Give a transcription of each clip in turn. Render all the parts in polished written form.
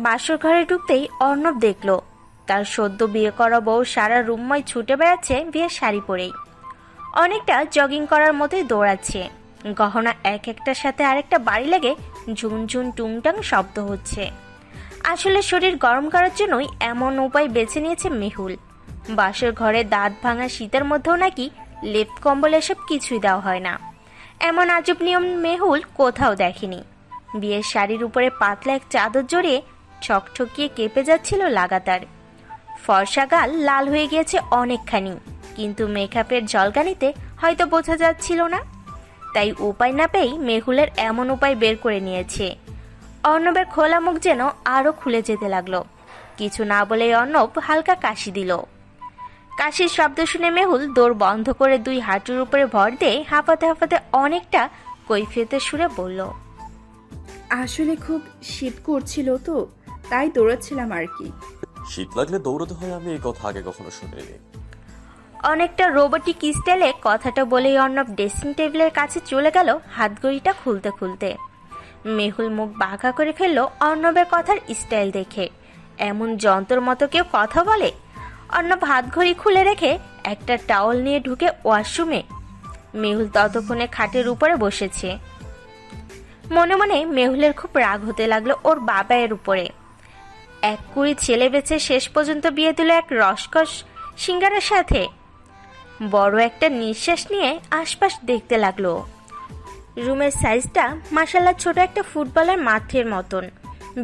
বাসর ঘরে ঢুকতেই অর্ণব দেখল তার সদ্য বিয়ে করা বউ সারা রুমময় ছুটে বেড়াচ্ছে বিয়ের শাড়ি পরেই। অনেকটা জগিং করার মতোই দৌড়াচ্ছে। গহনা এক একটার সাথে আরেকটা বাড়ি লেগে ঝুনঝুন টুংটাং শব্দ হচ্ছে। আসলে শরীর গরম করার জন্যই এমন উপায় বেছে নিয়েছে মেহুল। বাসর ঘরে দাঁত ভাঙা শীতের মধ্যেও নাকি লেপ কম্বল এসব কিছুই দেওয়া হয় না। এমন আজব নিয়ম মেহুল কোথাও দেখেনি। বিয়ের শাড়ির উপরে পাতলা এক চাদর জড়িয়ে ছকছকিয়ে কেঁপে যাচ্ছিল লাগাতার। ফর্সা গাল লাল হয়ে গিয়েছে অনেকখানি, কিন্তু মেকআপের ঝলকানিতে হয়তো বোঝা যাচ্ছিল না। তাই উপায় না পেয়েই মেহুলের এমন উপায় বের করে নিয়েছে। অর্ণবের খোলা মুখ যেন আরও খুলে যেতে লাগলো। কিছু না বলেই অর্ণব হালকা কাশি দিল। কাশির শব্দ শুনে মেহুল দৌড় বন্ধ করে দুই হাঁটুর উপরে ভর দিয়ে হাঁপাতে হাঁপাতে অনেকটা কৈফিয়তের সুরে বলল, আসলে খুব শীত করছিল তো, তাই দৌড়াচ্ছিলাম আর কি। শীত লাগলে দৌড়তে হয়, আমি এই কথা আগে কখনো শুনিনি। অনেকটা রোবটিক স্টাইলে কথাটা বলেই অর্ণব ড্রেসিং টেবিলের কাছে চলে গেল হাতঘড়িটা খুলতে খুলতে। মেহুল মুখ বাঁকা করে ফেলল অর্ণবের কথার স্টাইল দেখে। এমন যন্ত্র মতো কেউ কথা বলে? অর্ণব হাতঘড়ি খুলে রেখে একটা টাওয়াল নিয়ে ঢুকে ওয়াশরুমে। মেহুল ততক্ষণে খাটের উপরে বসেছে। মনে মনে মেহুলের খুব রাগ হতে লাগলো ওর বাবার উপরে। এক কুড়ি ছেলে বেছে শেষ পর্যন্ত বিয়ে দিল এক রসকস সিঙ্গারের সাথে। বড় একটা নিঃশ্বাস নিয়ে আশপাশ দেখতে লাগলো। রুমের সাইজটা মাশাআল্লাহ ছোট একটা ফুটবলের মাঠের মতন।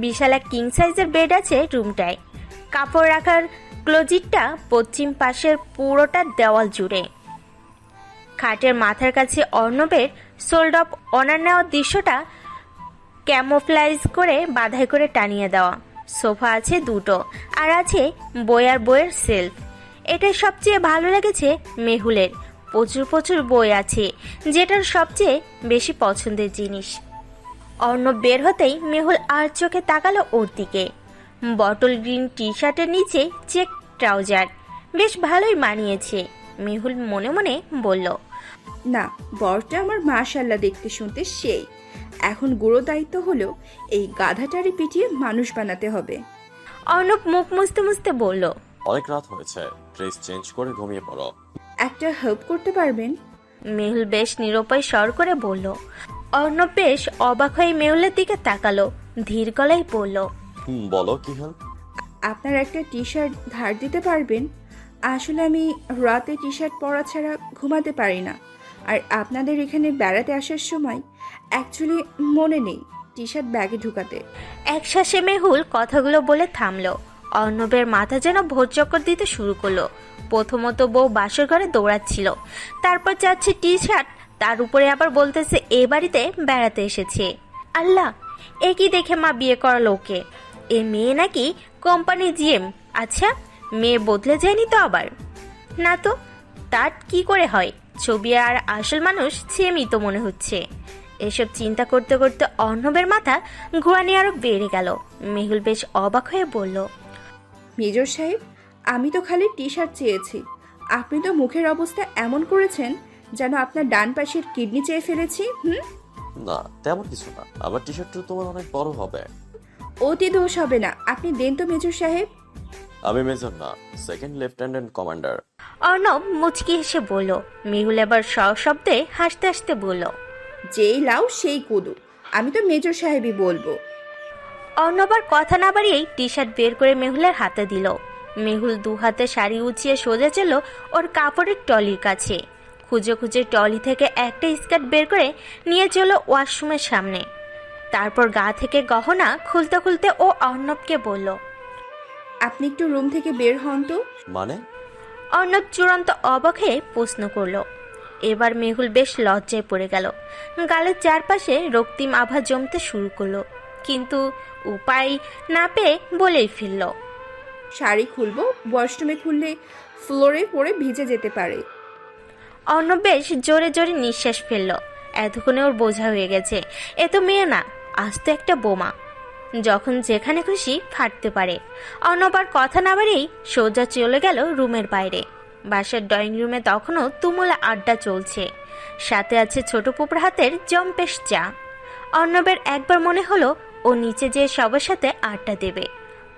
বিশাল এক কিং সাইজের বেড আছে রুমটায়। কাপড় রাখার ক্লোজিটটা পশ্চিম পাশের পুরোটা দেওয়াল জুড়ে। খাটের মাথার কাছে অর্ণবের সোল্ড অফ অনার নেওয়ার দৃশ্যটা ক্যামোফ্লাইজ করে বাধাই করে টানিয়ে দেওয়া। সোফা আছে দুটো, আর আছে বই আর বইয়ের সেলফ। এটাই সবচেয়ে ভালো লেগেছে মেহুলের। প্রচুর প্রচুর বই আছে, যেটার সবচেয়ে বেশি পছন্দের জিনিস। অর্ণব বের হতেই মেহুল আর চোখে তাকালো ওর দিকে। বটল গ্রিন টি শার্টের নিচে চেক ট্রাউজার, বেশ ভালোই মানিয়েছে। মেহুল মনে মনে বলল, না, বরটা আমার মাশাআল্লাহ দেখতে শুনতে সেই। এখন গুঁড়ো দায়িত্ব হলো এই গাধাটারি পিটিয়ে মানুষ বানাতে হবে। অর্ণব মুখ মুছতে মুছতে বলল, অনেক রাত হয়েছে, ড্রেস চেঞ্জ করে ঘুমিয়ে পড়ো। একটা হেল্প করতে পারবেন? মেহুল বেশ নিরুপায় স্বর করে বলল। অর্ণব বেশ অবাক হয়ে মেহুলের দিকে তাকালো, ধীর গলায় বলল, বলো কি হেল্প? আপনার একটা টি শার্ট ধার দিতে পারবেন? আসলে আমি রাতে টি শার্ট পরা ছাড়া ঘুমাতে পারি না। আর আপনাদের এখানে বেড়াতে আসার সময় অ্যাকচুয়ালি মনে নেই টি শার্ট ব্যাগে ঢুকাতে। একশ্বাসে মেহুল কথাগুলো বলে থামলো। অর্ণবের মাথা যেন ভোর চক্কর দিতে শুরু করলো। প্রথমত বউ বাসর ঘরে দৌড়াচ্ছিল, তারপর চাচ্ছে টি শার্ট, তার উপরে আবার বলতেছে এ বাড়িতে বেড়াতে এসেছে। আল্লাহ, এ কি দেখে মা বিয়ে করালো ওকে? এ মেয়ে নাকি কোম্পানি জিএম? আচ্ছা, মেয়ে বদলে যায়নি তো আবার? না তো, তার কি করে হয়? ছবি আর আসল মানুষ সেমই তো মনে হচ্ছে। এসব চিন্তা করতে করতে অর্ণবের মাথা ঘোরানি আরো বেড়ে গেল। মেহুল বেশ অবাক হয়ে বলল, মেজর সাহেব, আমি তো খালি টি শার্ট চেয়েছি। আপনি তো মুখের অবস্থা এমন করেছেন যেন আপনার ডান পাশের কিডনি চেয়ে ফেলেছি। না, তেমন কিছু না, আমার টি শার্টটা তোমার অনেক বড় হবে। অতি দোষ হবে না, আপনি দেন তো মেজর সাহেব। আমি মেজর না, সেকেন্ড লেফটেন্যান্ট কমান্ডার। অর্ণব মুচকি হেসে বলল। মেহুল এবার সশব্দে হাসতে হাসতে বলল, যেই লাউ সেই কুদু, আমি তো মেজর সাহেবই বলবো। অর্ণব আর কথা না বাড়িয়েই টি শার্ট বের করে মেহুলের হাতে দিল। মেহুল দু হাতে শাড়ি উঁচিয়ে সোজা চলল ওর কাপড়ের টলির কাছে। খুঁজে খুঁজে টলি থেকে একটা স্কার্ট বের করে নিয়ে চলো ওয়াশরুমের সামনে। তারপর গা থেকে গহনা খুলতে খুলতে ও অর্ণবকে বলল, আপনি একটু রুম থেকে বের হন তো। মানে? অর্ণব চূড়ান্ত অবাক হয়ে প্রশ্ন করল। এবার মেহুল বেশ লজ্জায় পড়ে গেল। গালের চারপাশে রক্তিম আভা জমতে শুরু করলো, কিন্তু উপায় না পেয়ে বলেই ফেলল, শাড়ি খুলবো, ওয়াশরুমে খুললে ফ্লোরে পড়ে ভিজে যেতে পারে। অর্ণব বেশ জোরে জোরে নিঃশ্বাস ফেলল। এতক্ষণে ওর বোঝা হয়ে গেছে এ তো মেয়ে না, আস্ত একটা বোমা, যখন যেখানে খুশি ফাটতে পারে। অর্ণব আর কথা না বাড়িয়েই সোজা চলে গেল রুমের বাইরে। বাসার ড্রয়িং রুমে তখনও তুমুল আড্ডা চলছে, সাথে আছে ছোট পুপড়ার হাতের জম্পেশ চা। অর্ণবের একবার মনে হলো ও নিচে যেয়ে সবার সাথে আড্ডা দেবে।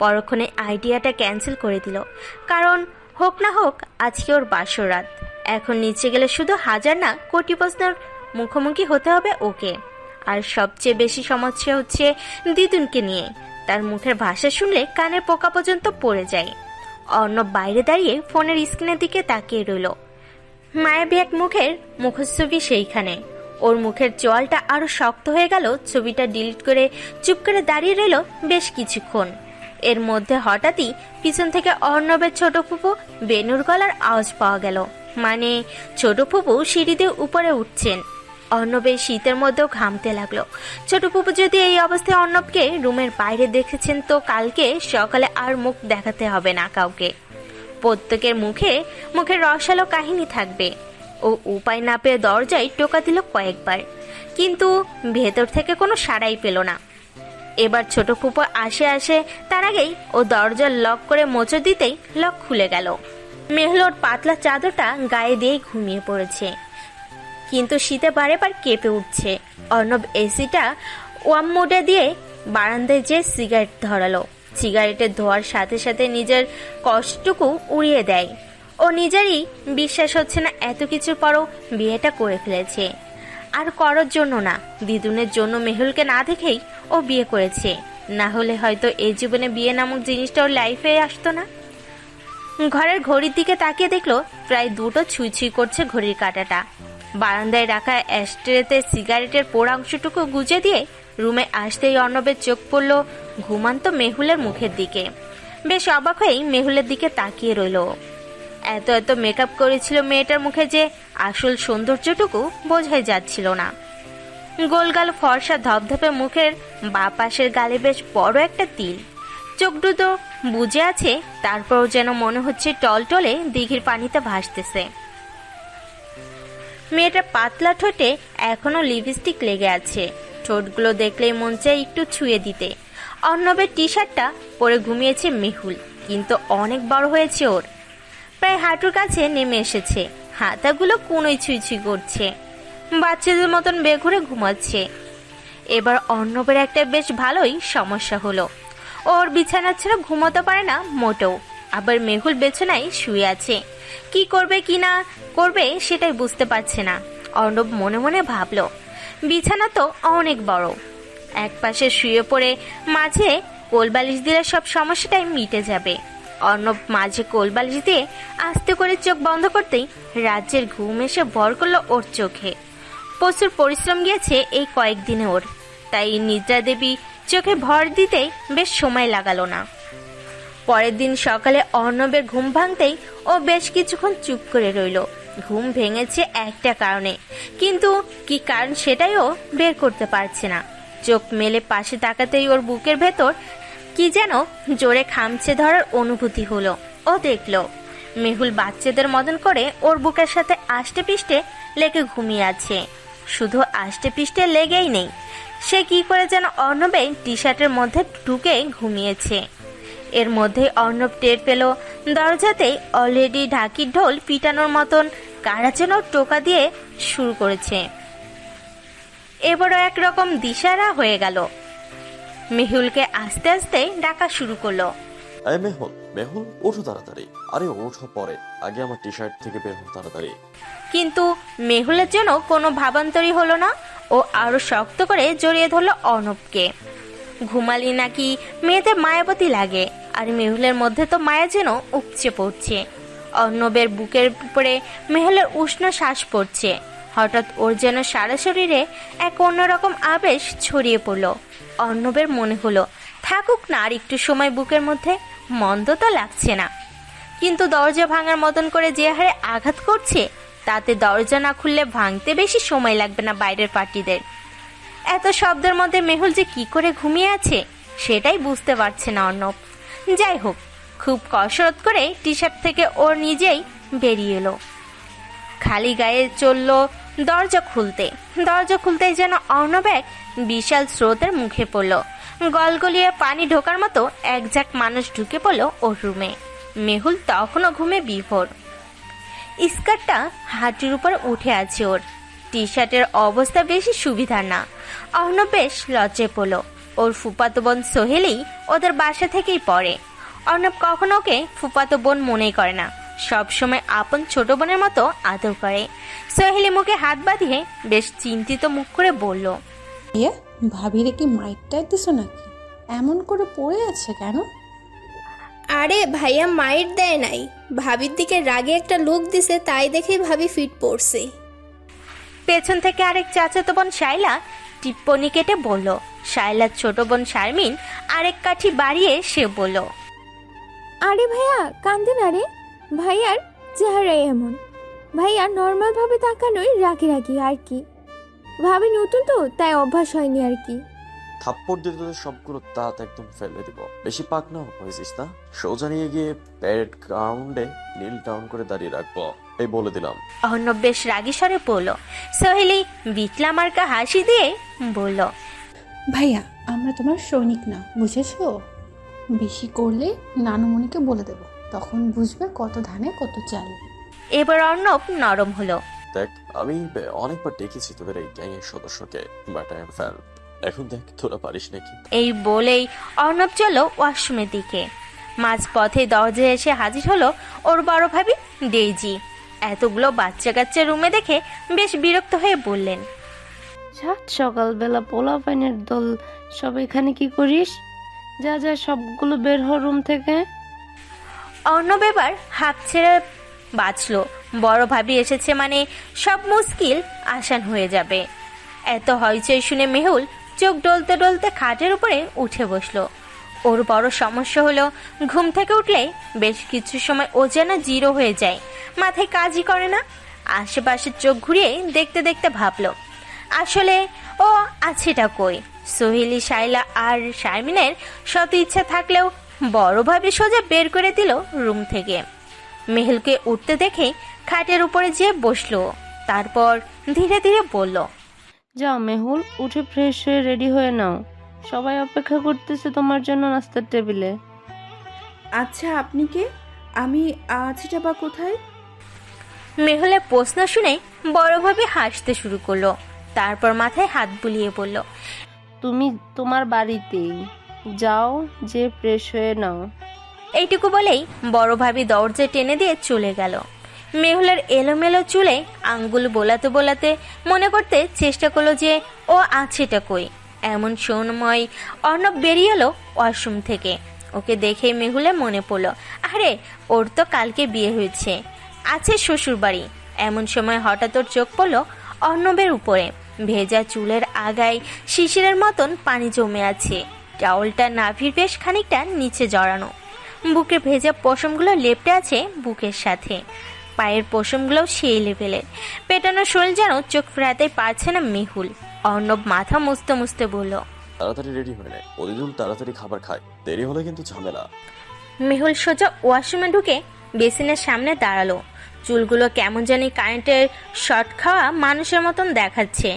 পরক্ষণে আইডিয়াটা ক্যান্সেল করে দিল, কারণ হোক না হোক আজকে ওর বাসর রাত। এখন নিচে গেলে শুধু হাজার না কোটি প্রশ্নের মুখোমুখি হতে হবে ওকে। আর সবচেয়ে বেশি সমস্যা হচ্ছে দিদুনকে নিয়ে। তার মুখের ভাষা শুনলে কানের পোকা পর্যন্ত পড়ে যায়। অর্ণব বাইরে দাঁড়িয়ে ফোনের স্ক্রিনের দিকে তাকিয়ে রইল। মায়াবী এক মুখের মুখচ্ছবি সেইখানে। ওর মুখের চোয়ালটা আরো শক্ত হয়ে গেল। ছবিটা ডিলিট করে চুপ করে দাঁড়িয়ে রইল বেশ কিছুক্ষণ। এর মধ্যে হঠাৎই পিছন থেকে অর্ণবের ছোট ফুপু বেনুর গলার আওয়াজ পাওয়া গেল। মানে ছোট ফুপু সিঁড়ি দিয়ে উপরে উঠছেন। অর্ণবের শীতের মধ্যেও ঘামতে লাগলো। ছোট ফুপু যদি এই অবস্থায় অর্ণবকে রুমের বাইরে দেখেছেন তো কালকে সকালে আর মুখ দেখাতে হবে না কাউকে। প্রত্যেকের মুখে রসালো কাহিনী থাকবে। ও উপায় না পেয়ে দরজায় টোকা দিল কয়েকবার, কিন্তু ভেতর থেকে কোনো সাড়াই পেল না। এবার ছোট ফুপু আসে তার আগেই ও দরজা লক করে মোচড় দিতেই লক খুলে গেল। মেহলোর পাতলা চাদরটা গায়ে দিয়েই ঘুমিয়ে পড়েছে, কিন্তু শীতে বারে বার কেঁপে উঠছে। অর্ণব এসিটা ওয়াম মোডে দিয়ে বারান্দায় যেয়ে সিগারেট ধরালো। সিগারেটের ধোয়ার সাথে সাথে নিজের কষ্টটুকু উড়িয়ে দেয়। ও নিজেরই বিশ্বাস হচ্ছে না এত কিছুর পরও বিয়েটা করে ফেলেছে। আর করার জন্য না, দিদুনের জন্য মেহুলকে না দেখেই ও বিয়ে করেছে। না হলে হয়তো এই জীবনে বিয়ে নামক জিনিসটা ওর লাইফে আসতো না। ঘরের ঘড়ির দিকে তাকিয়ে দেখলো প্রায় 2টো ছুঁই ছুঁই করছে ঘড়ির কাঁটাটা। বারান্দায় রাখা অ্যাস্ট্রেতে সিগারেটের পোড়া অংশটুকু গুজে দিয়ে রুমে আসতেই অর্ণবের চোখ পড়ল ঘুমান্ত মেহুলের মুখের দিকে। বেশ অবাক হয়েই মেহুলের দিকে তাকিয়ে রইল। এত এত মেকআপ করেছিল মেয়েটার মুখে যে আসল সৌন্দর্যটুকু বোঝাই যাচ্ছিল না। গোলগাল ফর্সা ধপধপে মুখের বাঁ পাশের গালে বেশ বড় একটা তিল। চোখ দুটো বুজে আছে, তারপরও যেন মনে হচ্ছে টলটলে দিঘির পানিতে ভাসতেছে। মেয়েটার পাতলা ঠোঁটে এখনো লিপস্টিক লেগে আছে। ঠোঁটগুলো দেখলেই মন চায় একটু ছুঁয়ে দিতে। অর্ণবের টি শার্টটা পরে ঘুমিয়েছে মেহুল, কিন্তু অনেক বড় হয়েছে ওর। প্রায় হাঁটুর কাছে নেমে এসেছে। হাতাগুলো কোনোই ছুঁই ছুঁই করছে, বাচ্চাদের মতন বেঘুরে ঘুমাচ্ছে। এবার অর্ণবের একটা বেশ ভালোই সমস্যা হলো। ওর বিছানা ছাড়া ঘুমোতে পারে না মোটেও। আবার মেহুল বিছানায় শুয়ে আছে, কি করবে কি না করবে সেটাই বুঝতে পারছে না। অর্ণব মনে মনে ভাবলো, বিছানা তো অনেক বড়, এক পাশে শুয়ে পড়ে মাঝে কোলবালিশ দিলে সব সমস্যাটাই মিটে যাবে। অর্ণব মাঝে কোলবালিশ দিয়ে আস্তে করে চোখ বন্ধ করতেই রাজ্যের ঘুম এসে ভর করলো ওর চোখে। প্রচুর পরিশ্রম গিয়েছে এই কয়েকদিনে ওর, তাই নিদ্রা দেবী চোখে ভর দিতে বেশ সময় লাগালো না। পরের দিন সকালে অর্ণবের ঘুম ভাঙতেই ও বেশ কিছুক্ষণ চুপ করে রইল। ঘুম ভেঙেছে একটা কারণে, কিন্তু কি কারণ সেটাই ও বের করতে পারছে না। চোখ মেলে পাশে তাকাতেই ওর বুকের ভেতর কি যেন জোরে খামচে ধরার অনুভূতি হলো। ও দেখলো মেহুল বাচ্চাদের মতন করে ওর বুকের সাথে আষ্টে পিষ্টে লেগে ঘুমিয়ে আছে। শুধু আষ্টে পিষ্টে লেগেই নেই, সে কি করে যেন অর্ণবের টি শার্টের মধ্যে ঢুকে ঘুমিয়েছে। এর মধ্যে অর্ণব টের পেল দরজাতেই অলরেডি ঢাকির ঢোল পিটানোর মতন কারা যেন টোকা দিয়ে শুরু করেছে। এবারও একরকম দিশারা হয়ে গেল। মেহুলকে আস্তে আস্তে ডাকা শুরু করলো। আরে মেহুল, মেহুল ওঠো তাড়াতাড়ি। আরে ওঠো পরে, আগে আমার টি শার্ট থেকে বের হো তাড়াতাড়ি। কিন্তু মেহুলের জন্য কোনো ভাবান্তরই হলো না। ও আরো শক্ত করে জড়িয়ে ধরলো অর্ণবকে। ঘুমালি নাকি মেয়েদের মায়াবতী লাগে, আর মেহুলের মধ্যে তো মায়া যেন উপচে পড়ছে। অর্ণবের বুকের উপরে মেহুলের উষ্ণ শ্বাস পড়ছে। হঠাৎ ওর যেন সারা শরীরে এক অন্যরকম আবেশ ছড়িয়ে পড়ল। অর্ণবের মনে হলো থাকুক না আর একটু সময় বুকের মধ্যে, মন্দ তো লাগছে না। কিন্তু দরজা ভাঙার মতন করে যে হারে আঘাত করছে, তাতে দরজা না খুললে ভাঙতে বেশি সময় লাগবে না বাইরের পার্টিদের। এত শব্দের মধ্যে মেহুল যে কি করে ঘুমিয়ে আছে সেটাই বুঝতে পারছে না অর্ণব। যাই হোক, খুব কসরত করে টি শার্ট থেকে ওর নিজেই বেরিয়ে এলো। খালি গায়ে চলল দরজা খুলতেই যেন অর্ণব এক বিশাল স্রোতের মুখে পড়ল। গলগলিয়ে পানি ঢোকার মতো এক ঝাঁক মানুষ ঢুকে পড়ল ওর রুমে। মেহুল তখনও ঘুমে বিভোর। স্কার্টটা হাঁটুর উপর উঠে আছে ওর। টি শার্টের অবস্থা বেশি সুবিধার না। অর্ণব বেশ লজ্জায় পড়ল। ওর ফুফাতো বোন সোহেলি ওদের বাসা থেকেই পড়ে। অর্ণব কখনো ওকে ফুফাতো বোন মনেই করে না, সব সময় আপন ছোট বোনের মতো আদর করে। সোহেলি মুখে হাত বাঁধিয়ে বেশ চিন্তিত মুখ করে বলল, ভাইয়া, ভাবিরে কি মাইকটাই দিছো নাকি? এমন করে পড়ে আছে কেন? আরে ভাইয়া মাইর দেয় নাই, ভাবির দিকে রাগে একটা লুক দিছে, তাই দেখেই ভাবি ফিট পড়ছে। পেছন থেকে আরেক চাচাতো বোন শাইলা টিপ্পনি কেটে বলল। শাইলার ছোট বোন শারমিন আরেক কাঠি বাড়িয়ে সে বলল, আরে ভাইয়া কান্দে না রে, ভাইয়ার চেহারাই এমন, ভাইয়া নর্মাল ভাবে তাকানোই রাগি রাগি আর কি, ভাবি নতুন তো তাই অভ্যাস হয়নি আর কি। থাপ্পড় দিতে তোদের সবগুলো দাঁত একদম ফেলে দিব। বেশি পাক না হয়েছিস না, সোজা নিয়ে গিয়ে প্যারেড গ্রাউন্ডে নীল ডাউন করে দাঁড়িয়ে রাখবো, এই বলে দিলাম। অর্ণব বেশ রাগী স্বরে বলল। সোহেলি বিটলা মার্কা হাসি দিয়ে বলল, ভাইয়া, আমরা তোমার সৈনিক না, বুঝেছো? বেশি করলে নানুমণিকে বলে দেব, তখন বুঝবে কত ধানে কত চাল। এবার অর্ণব নরম হলো। দেখ, আমি অনেকবার দেখেছি তোদের এই গ্যাং এর সদস্যকে, বাট আই এম ফ্যান। এখন দেখ তোরা পারিস নাকি। এই বলেই অর্ণব চলল ওয়াশরুমের দিকে। মাঝ পথে দরজায় এসে হাজির হলো ওর বড় ভাবি ডেইজি। এতগুলো বাচ্চা কাচ্চা রুমে দেখে বেশ বিরক্ত হয়ে বললেন, সাত সকালবেলা পোলা পাইনের দল সব এখানে কি করিস? যা যা সবগুলো বের হ রুম থেকে। অর্ণব এবার হাঁপ ছেড়ে বাঁচলো। বড় ভাবি এসেছে মানে সব মুশকিল আসান হয়ে যাবে। এত হইচই শুনে মেহুল চোখ ডলতে ডলতে খাটের উপরে উঠে বসলো। ওর বড় সমস্যা হলো ঘুম থেকে উঠলে বেশ কিছু সময় ও যেন জিরো হয়ে যায়, মাথায় কাজই করে না। আশেপাশে চোখ ঘুরিয়ে দেখতে দেখতে ভাবলো আসলে ও আছেটা কই। সোহেলি, শাইলা আর শারমিনের শত ইচ্ছা থাকলেও বড় ভাবি সোজা বের করে দিল রুম থেকে। মেহুলকে উঠতে দেখে খাটের উপরে যেয়ে বসলো, তারপর ধীরে ধীরে বলল, যাও মেহুল, উঠে ফ্রেশ হয়ে রেডি হয়ে নাও, সবাই অপেক্ষা করতেছে তোমার জন্য নাস্তার টেবিলে। আচ্ছা, আপনি কে? আমি আছিটা বা কোথায়? মেহুলের প্রশ্ন শুনে বড় ভাবি হাসতে শুরু করলো, তারপর মাথায় হাত বুলিয়ে বলল, তুমি তোমার বাড়িতেই যাও, যে ফ্রেশ হয়ে নাও। এইটুকু বলেই বড় ভাবি দরজা টেনে দিয়ে চলে গেল। মেহুলের এলোমেলো চুলে আঙ্গুল বোলাতে বোলাতে মনে করতে চেষ্টা করলো যে ও আছেটা কই। এমন সময় অর্ণব বেরিয়ে এলো ওয়াশরুম থেকে। ওকে দেখে মেহুলে মনে পড়লো, আরে ওর তো কালকে বিয়ে হয়েছে, আছে শ্বশুর বাড়ি। এমন সময় হঠাৎ ওর চোখ পড়লো অর্ণবের উপরে। ভেজা চুলের আগায় শিশিরের মতন পানি জমে আছে। টাওয়ালটা নাভির বেশ খানিকটা নিচে জড়ানো। বুকের ভেজা পশমগুলো লেপটে আছে বুকের সাথে। পায়ের পশমগুলোও সেই লেভেলের। পেটানো শরীর যেন চোখ ফেরাতে পারছে না মেহুল। অর্ণব মাথা মুছতে মুছতে বলল, তাড়াতাড়ি রেডি হয়ে নেয়, অদিদুল তাড়াতাড়ি খাবার খায়, দেরি হলে কিন্তু ঝামেলা। মেহুল সোজা ওয়াশরুমে ঢুকে বেসিনের সামনে দাঁড়ালো। চুলগুলো কেমন জানি কারেন্টের শর্ট খাওয়া মানুষের মতন দেখাচ্ছে।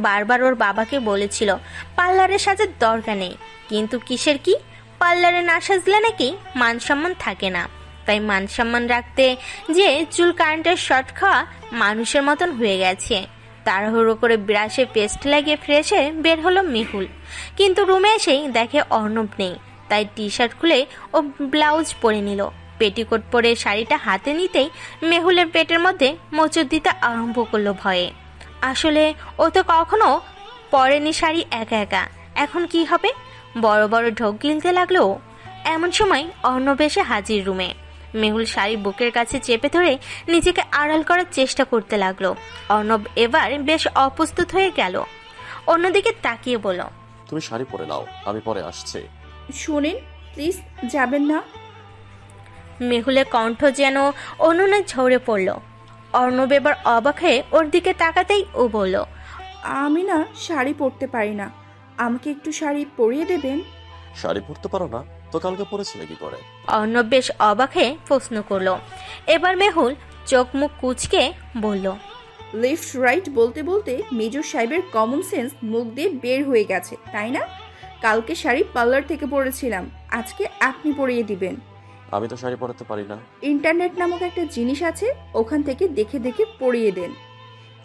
বারবার ওর বাবাকে বলেছিল পার্লারে সাজার দরকার নেই, কিন্তু কিসের কি, পার্লারে না সাজলে নাকি মান সম্মান থাকে না। তাই মান সম্মান রাখতে যে চুল কারেন্টের শর্ট খাওয়া মানুষের মতন হয়ে গেছে। তাড়াহুড়ো করে ব্রাশে পেস্ট লাগিয়ে ফ্রেশে বের হলো মেহুল, কিন্তু রুমে এসেই দেখে অর্ণব নেই। তাই টি শার্ট খুলে ও ব্লাউজ পরে নিল। পেটিকোট পরে শাড়িটা হাতে নিতেই মেহুলের পেটের মধ্যে মোচড় দিতে আরম্ভ করলো ভয়ে। আসলে ও তো কখনো পরেনি শাড়ি একা একা, এখন কি হবে? বড় বড় ঢোক গিলতে লাগলো। এমন সময় অর্ণব এসে হাজির রুমে। মেহুল শাড়ি বুকের কাছে চেপে ধরে নিজেকে আড়াল করার চেষ্টা করতে লাগলো। অর্ণব এবার বেশ অপ্রস্তুত হয়ে গেল। অন্যদিকে তাকিয়ে বলল, তুমি শাড়ি পরে নাও, আমি পরে আসছি। শোনেন, প্লিজ যাবেন না। মেহুলের কণ্ঠ যেন অনুনে ঝরে পড়ল। অর্ণব এবার অবাক হয়ে ওর দিকে তাকাতেই ও বলল, আমি না শাড়ি পরতে পারি না, আমাকে একটু শাড়ি পরিয়ে দেবেন? শাড়ি পরতে পারো না তো কালকে পরেছিলে কি করে? অর্ণব বেশ অবাক হয়ে প্রশ্ন করলো। এবার মেহুল চোখ মুখ কুঁচকে বলল, লেফট রাইট বলতে বলতে মেজর সাহেবের কমন সেন্স মুখ দিয়ে বের হয়ে গেছে, তাই না? কালকে শাড়ি পার্লার থেকে পরেছিলাম, আজকে আপনি পরিয়ে দিবেন। আমি তো শাড়ি পরাতে পারি না। ইন্টারনেট নামক একটা জিনিস আছে, ওখান থেকে দেখে দেখে পরিয়ে দেন।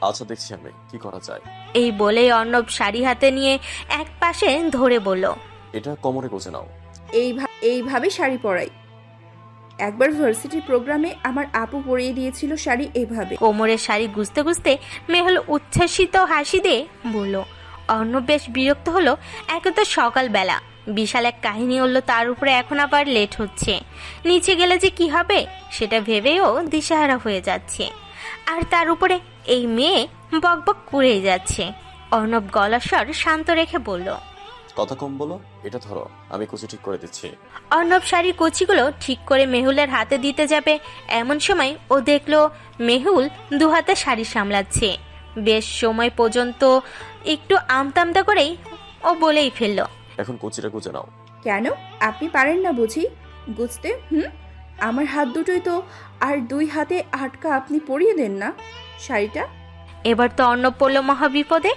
আচ্ছা, দেখছি আমি কি করা যায়। এই বলেই অর্ণব শাড়ি হাতে নিয়ে এক পাশে ধরে বলল, এটা কোমরে গুজে নাও। এইভাবে শাড়ি পরাই। একবার ভার্সিটির প্রোগ্রামে আমার আপু পরিয়ে দিয়েছিল শাড়ি এভাবে। কোমরের শাড়ি গুজতে গুজতে মেহুল উচ্ছ্বাসিত হাসি দিয়ে বলল। অর্ণব বেশ বিরক্ত হলো। একে তো সকালবেলা বিশাল এক কাহিনী হলো, তার উপরে এখন আবার লেট হচ্ছে। নিচে গেলে যে কি হবে সেটা ভেবেও দিশাহারা হয়ে যাচ্ছে। আর তার উপরে এই মেয়ে বকবক করেই যাচ্ছে। অর্ণব গলার স্বর শান্ত রেখে বলল, কথা কম বলো, এটা ধরো, আমি কুচি ঠিক করে দিচ্ছি। অর্ণব শাড়ির কুচিগুলো ঠিক করে মেহুলের হাতে দিতে যাবে, এমন সময় ও দেখলো মেহুল দু হাতে শাড়ি সামলাচ্ছে। বেশ সময় পর্যন্ত একটু আমতা করেই ও বলেই ফেললো, এখন কুচিটা গুজে নাও। কেন, আপনি পারেন না বুঝি গুছতে? আমার হাত দুটোই তো, আর 2 হাতে আটকা, আপনি পরিয়ে দেন না শাড়িটা। এবার তো অর্ণব পড়ল মহাবিপদে।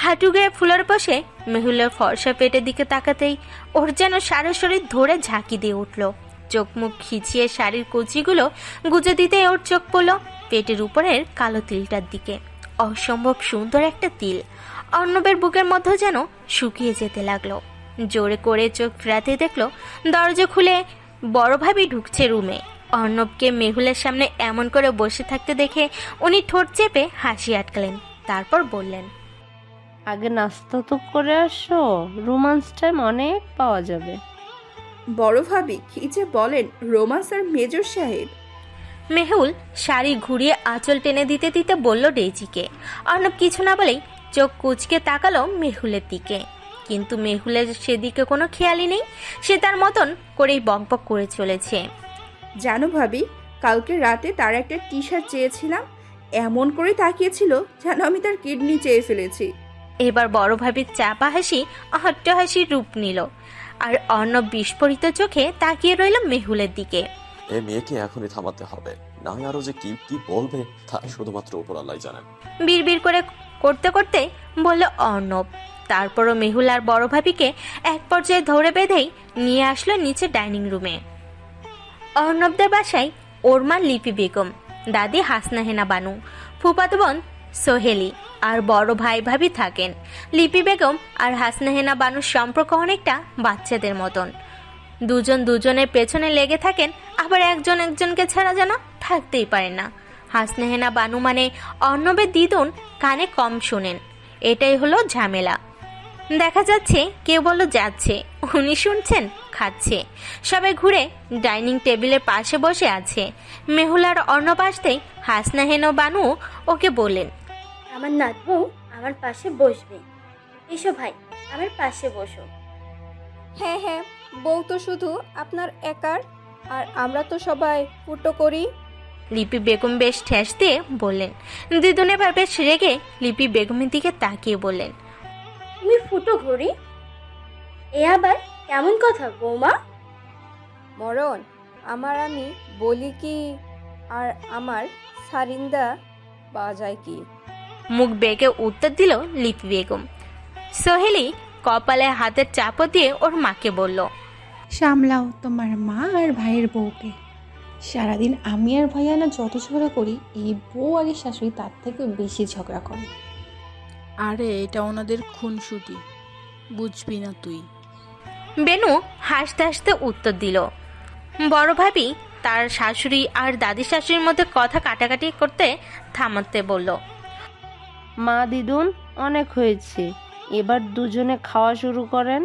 হাঁটু গেয়ে ফুলার বসে মেহুলের ফর্সা পেটের দিকে তাকাতেই ওর যেন সারা শরীর ধরে ঝাঁকি দিয়ে উঠল। চোখ মুখ খিচিয়ে শাড়ির কুচিগুলো গুজে দিতে ওর চোখ পড়ল পেটের উপরের কালো তিলটার দিকে। অসম্ভব সুন্দর একটা তিল অর্ণবের বুকের মধ্যে যেন শুকিয়ে যেতে লাগলো। জোরে করে চোখ ফেরাতে দেখলো দরজা খুলে বড় ভাবি ঢুকছে রুমে। অর্ণবকে মেহুলের সামনে এমন করে বসে থাকতে দেখে উনি ঠোঁট চেপে হাসি আটকালেন, তারপর বললেন, আগে নাস্তা তো করে আসো, রোমান্স টাইম অনেক পাওয়া যাবে। বড় ভাবি কি যে বলেন, রোমান্স আর মেজর সাহেব। মেহুল শাড়ি ঘুরিয়ে আঁচল টেনে দিতে দিতে বলল ডেইজিকে। অর্ণব কিছু না বলেই চোখ কুচকে তাকালো মেহুলের দিকে, কিন্তু মেহুলের সেদিকে কোনো খেয়ালই নেই। সে তার মতন করেই বকবক করে চলেছে। জানো ভাবি, কালকে রাতে তার একটা টি শার্ট চেয়েছিলাম, এমন করে তাকিয়েছিল যেন আমি তার কিডনি চেয়ে ফেলেছি। এবার বড় ভাবির চাপা হাসি অট্টহাসির রূপ নিল, আর অর্ণব বিস্ফোরিত চোখে তাকিয়ে রইল মেহুলের দিকে। এ মেয়েকে এখনই থামাতে হবে, না হয় আরো যে কি কি বলবে তা শুধুমাত্র উপর আল্লাহ জানেন। বিড়বিড় করে করতে করতে বলল অর্ণব। তারপরও মেহুল আর বড় ভাবিকে এক পর্যায়ে ধরে বেঁধেই নিয়ে আসলো নিচে ডাইনিং রুমে। অর্ণবদের বাসায় ওর মা লিপি বেগম, দাদি হাসনা হেনা বানু, ফুফাতো বোন সোহেলি আর বড় ভাই ভাবি থাকেন। লিপি বেগম আর হাসনা হেনা বানুর সম্পর্ক অনেকটা বাচ্চাদের মতন। দুজন দুজনের পেছনে লেগে থাকেন, আবার একজন একজনকে ছাড়া যেন থাকতেই পারে না। হাসনা হেনা বানু মানে অর্ণবের দিদুন কানে কম শোনেন, এটাই হলো ঝামেলা। দেখা যাচ্ছে কেউ বলল যাচ্ছে, উনি শুনছেন খাচ্ছে। সবাই ঘুরে ডাইনিং টেবিলের পাশে বসে আছে। মেহুলার অর্ণব আসতেই হাসনা হেনা বানু ওকে বললেন, আমার নাতবু আমার পাশে বসবে, এসো ভাই আমার পাশে বসো। হ্যাঁ হ্যাঁ, বউ তো শুধু আপনার একার, আর আমরা তো সবাই ফুটো করি। লিপি বেগম বেশ ঠেস দিয়ে বললেন। দিদুন এবার বেশ রেগে লিপি বেগমের দিকে তাকিয়ে বললেন, তুমি ফুটো ঘড়ি, এ আবার কেমন কথা বৌমা? মরণ, আমি বলি কি আর আমার সারিন্দা বাজায় কি? মুখ বেঁকে উত্তর দিল লিপি বেগম। সোহেলি কপালে হাতের চাপও দিয়ে ওর মাকে বলল, সামলাও তোমার মা আর ভাইয়ের বউকে। সারাদিন আমি আর ভাইয়া না যত ঝগড়া করি, এই বউ আর এই শাশুড়ি তার থেকে বেশি ঝগড়া করে। আরে এটা ওনাদের খুনসুটি, বুঝবি না তুই। বেনু হাসতে হাসতে উত্তর দিল। বড় ভাবি তার শাশুড়ি আর দাদি শাশুড়ির মধ্যে কথা কাটাকাটি করতে থামাতে বলল, মা দিদুন অনেক হয়েছে, এবার দুজনে খাওয়া শুরু করেন।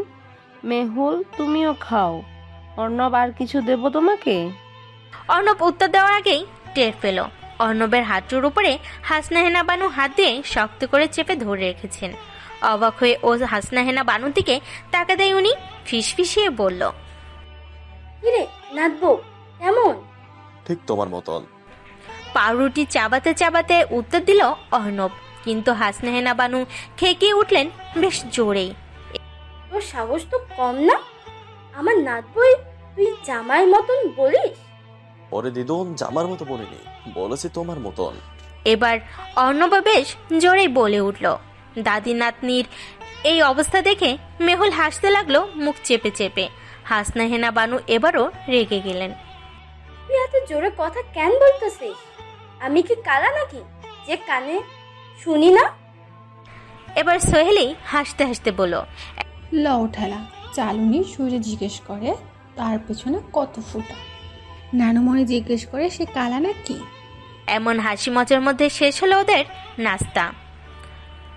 মেহুল তুমিও খাও, অর্ণব আর কিছু দেব তোমাকে? অর্ণব উত্তর দেওয়ার আগেই টের পেল অর্ণবের হাঁটুর উপরে হাসনা হেনা বানু হাত দিয়ে শক্ত করে চেপে ধরে রেখেছেন। অবাক হয়ে ও হাসনা হেনা বানুর দিকে তাকাতেই উনি ফিসফিসিয়ে বলল, কিরে নাতবু কেমন? ঠিক তোমার মতন। পাউরুটি চাবাতে চাবাতে উত্তর দিল অর্ণব, কিন্তু হাসনা হেনা বানু খেকিয়ে উঠলেন বেশ জোরেই। তোর সাহস তো কম না, আমার নাতবই তুই জামাই মতন বলিস? ওরে দিদুন, জামার মতো বলিনি, বলেছি তোমার মতন। এবার অর্ণব বেশ জোরেই বলে উঠল। দাদি নাতনির এই অবস্থা দেখে মেহুল হাসতে লাগলো মুখ চেপে চেপে। হাসনা হেনা বানু এবারও রেগে গেলেন। তুই এত জোরে কথা কেন বলতেছিস? আমি কি কালা নাকি যে কানে শুনি না। এবার সোহেলি হাসতে হাসতে বলল, লও ঠেলা। চালুনি সুরে জিজ্ঞেস করে তার পেছনে কত ফুটা। নানুমণি জিজ্ঞেস করে সে কালা না কি। এমন হাসি মজার মধ্যে শেষ হলো ওদের নাস্তা।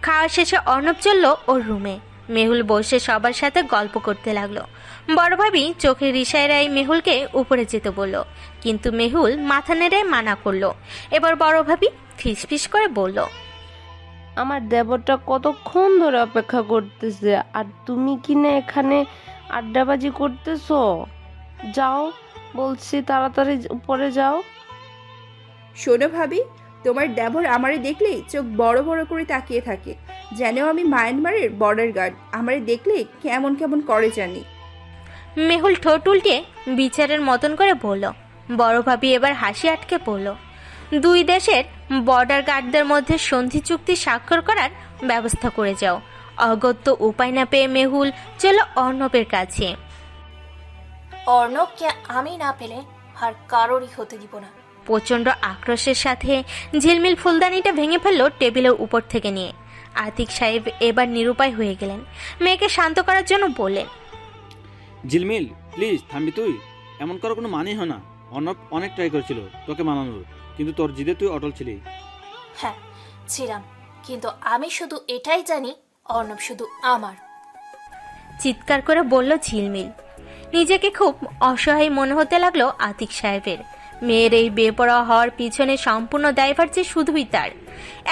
খাওয়া শেষে অর্ণব চলল ওর রুমে। মেহুল বসে সবার সাথে গল্প করতে লাগলো। বড় ভাবি চোখের ইশারায় মেহুলকে উপরে যেতে বলল, কিন্তু মেহুল মাথা নেড়ে মানা করলো। এবার বড় ভাবি ফিসফিস করে বলল, আমার দেবরটা কতক্ষণ ধরে অপেক্ষা করতেছে, আর তুমি কি না এখানে আড্ডাবাজি করতেছো? যাও বলছি, তাড়াতাড়ি উপরে যাও। শোনো ভাবি, তোমার দেবর আমারে দেখলেই চোখ বড় বড় করে তাকিয়ে থাকে, যেন আমি মায়ানমারের বর্ডার গার্ড। আমারে দেখলে কেমন কেমন করে জানি। মেহুল ঠোঁট উল্টে বিচারের মতন করে বলল। বড় ভাবি এবার হাসি আটকে পড়ল। দুই দেশের বর্ডার গার্ডদের মধ্যে সন্ধি চুক্তি স্বাক্ষর করার ব্যবস্থা করে যাও। অগত্য উপায় না পেয়ে মেহুল চলল অর্ণবের কাছে। অর্ণবকে আমি না পেলে আর কারোরই হতে দিব না। প্রচণ্ড আক্রোশের সাথে ঝিলমিল ফুলদানিটা ভেঙে ফেলল টেবিলের উপর থেকে নিয়ে। আতিক সাহেব এবার নিরুপায় হয়ে গেলেন। মেয়েকে শান্ত করার জন্য বললেন, ঝিলমিল প্লিজ থামবি তুই। এমন করার কোনো মানে হয় না। অর্ণব অনেক ট্রাই করেছিল তোকে মানানোর, কিন্তু তোর জিদে তুই অটল ছিলি। হ্যাঁ ছিলাম, কিন্তু আমি শুধু এটাই জানি অর্ণব শুধু আমার। চিৎকার করে বলল ঝিলমিল। নিজেকে খুব অসহায় মনে হতে লাগলো আতিক সাহেবের। মেয়ের এই বেপরোয়া হওয়ার পিছনে সম্পূর্ণ দায়ভার যে শুধুই তার।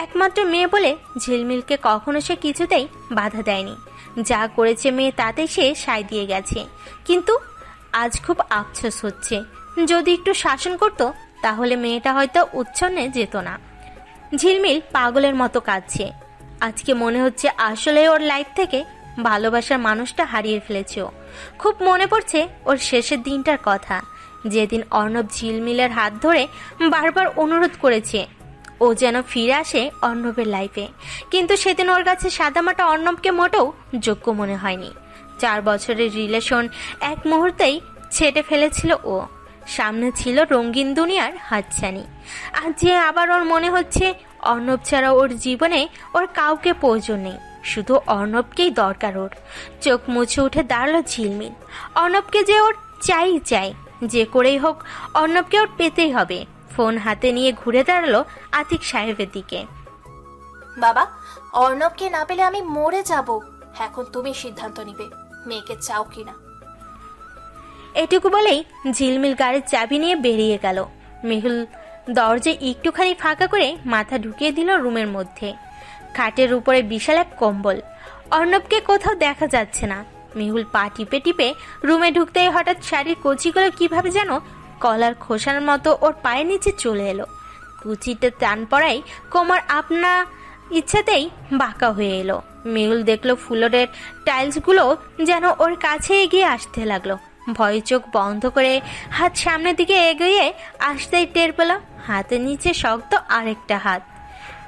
একমাত্র মেয়ে বলে ঝিলমিলকে কখনো সে কিছুতেই বাধা দেয়নি। যা করেছে মেয়ে তাতে সে সায় দিয়ে গেছে। কিন্তু আজ খুব আফসোস হচ্ছে, যদি একটু শাসন করত তাহলে মেয়েটা হয়তো উচ্ছন্নে যেত না। ঝিলমিল পাগলের মতো কাঁদছে। আজকে মনে হচ্ছে আসলে ওর লাইফ থেকে ভালোবাসার মানুষটা হারিয়ে ফেলেছে ও। খুব মনে পড়ছে ওর শেষের দিনটার কথা, যেদিন অর্ণব ঝিলমিলের হাত ধরে বারবার অনুরোধ করেছে ও যেন ফিরে আসে অর্ণবের লাইফে। কিন্তু সেদিন ওর কাছে সাদামাটা অর্ণবকে মোটেও যোগ্য মনে হয়নি। 4 বছরের রিলেশন এক মুহূর্তেই ছেটে ফেলেছিল ও। সামনে ছিল রঙিন দুনিয়ার হাতছানি। আর যে আবার ওর মনে হচ্ছে অর্ণব ছাড়া ওর জীবনে ওর কাউকে প্রয়োজন নেই, শুধু অর্ণবকেই দরকার ওর। চোখ মুছে উঠে দাঁড়ালো ঝিলমিল। অর্ণবকে যে ওর চাই, যে করেই হোক অর্ণবকে ওর পেতেই হবে। ফোন হাতে নিয়ে ঘুরে দাঁড়ালো আতিক সাহেবের দিকে। বাবা, অর্ণবকে না পেলে আমি মরে যাব। এখন তুমি সিদ্ধান্ত নিবে, মেয়েকে চাও কিনা। এটুকু বলেই ঝিলমিল গাড়ির চাবি নিয়ে বেরিয়ে গেল। মেহুল দরজা একটুখানি ফাঁকা করে মাথা ঢুকিয়ে দিল রুমের মধ্যে। খাটের উপরে বিশাল এক কম্বল। অর্ণবকে কোথাও দেখা যাচ্ছে না। মেহুল পা টিপে টিপে রুমে ঢুকতেই হঠাৎ শাড়ির কচিগুলো কিভাবে যেন কলার খোসার মতো ওর পায়ের নিচে চলে এলো। কুচিতে টান পড়াই কোমর আপনা ইচ্ছাতেই বাঁকা হয়ে এলো। মেহুল দেখলো ফ্লোরের টাইলসগুলো যেন ওর কাছে এগিয়ে আসতে লাগলো। ভয়ে চোখ বন্ধ করে হাত সামনের দিকে এগিয়ে আসতেই টের পেল হাতের নিচে শক্ত আরেকটা হাত।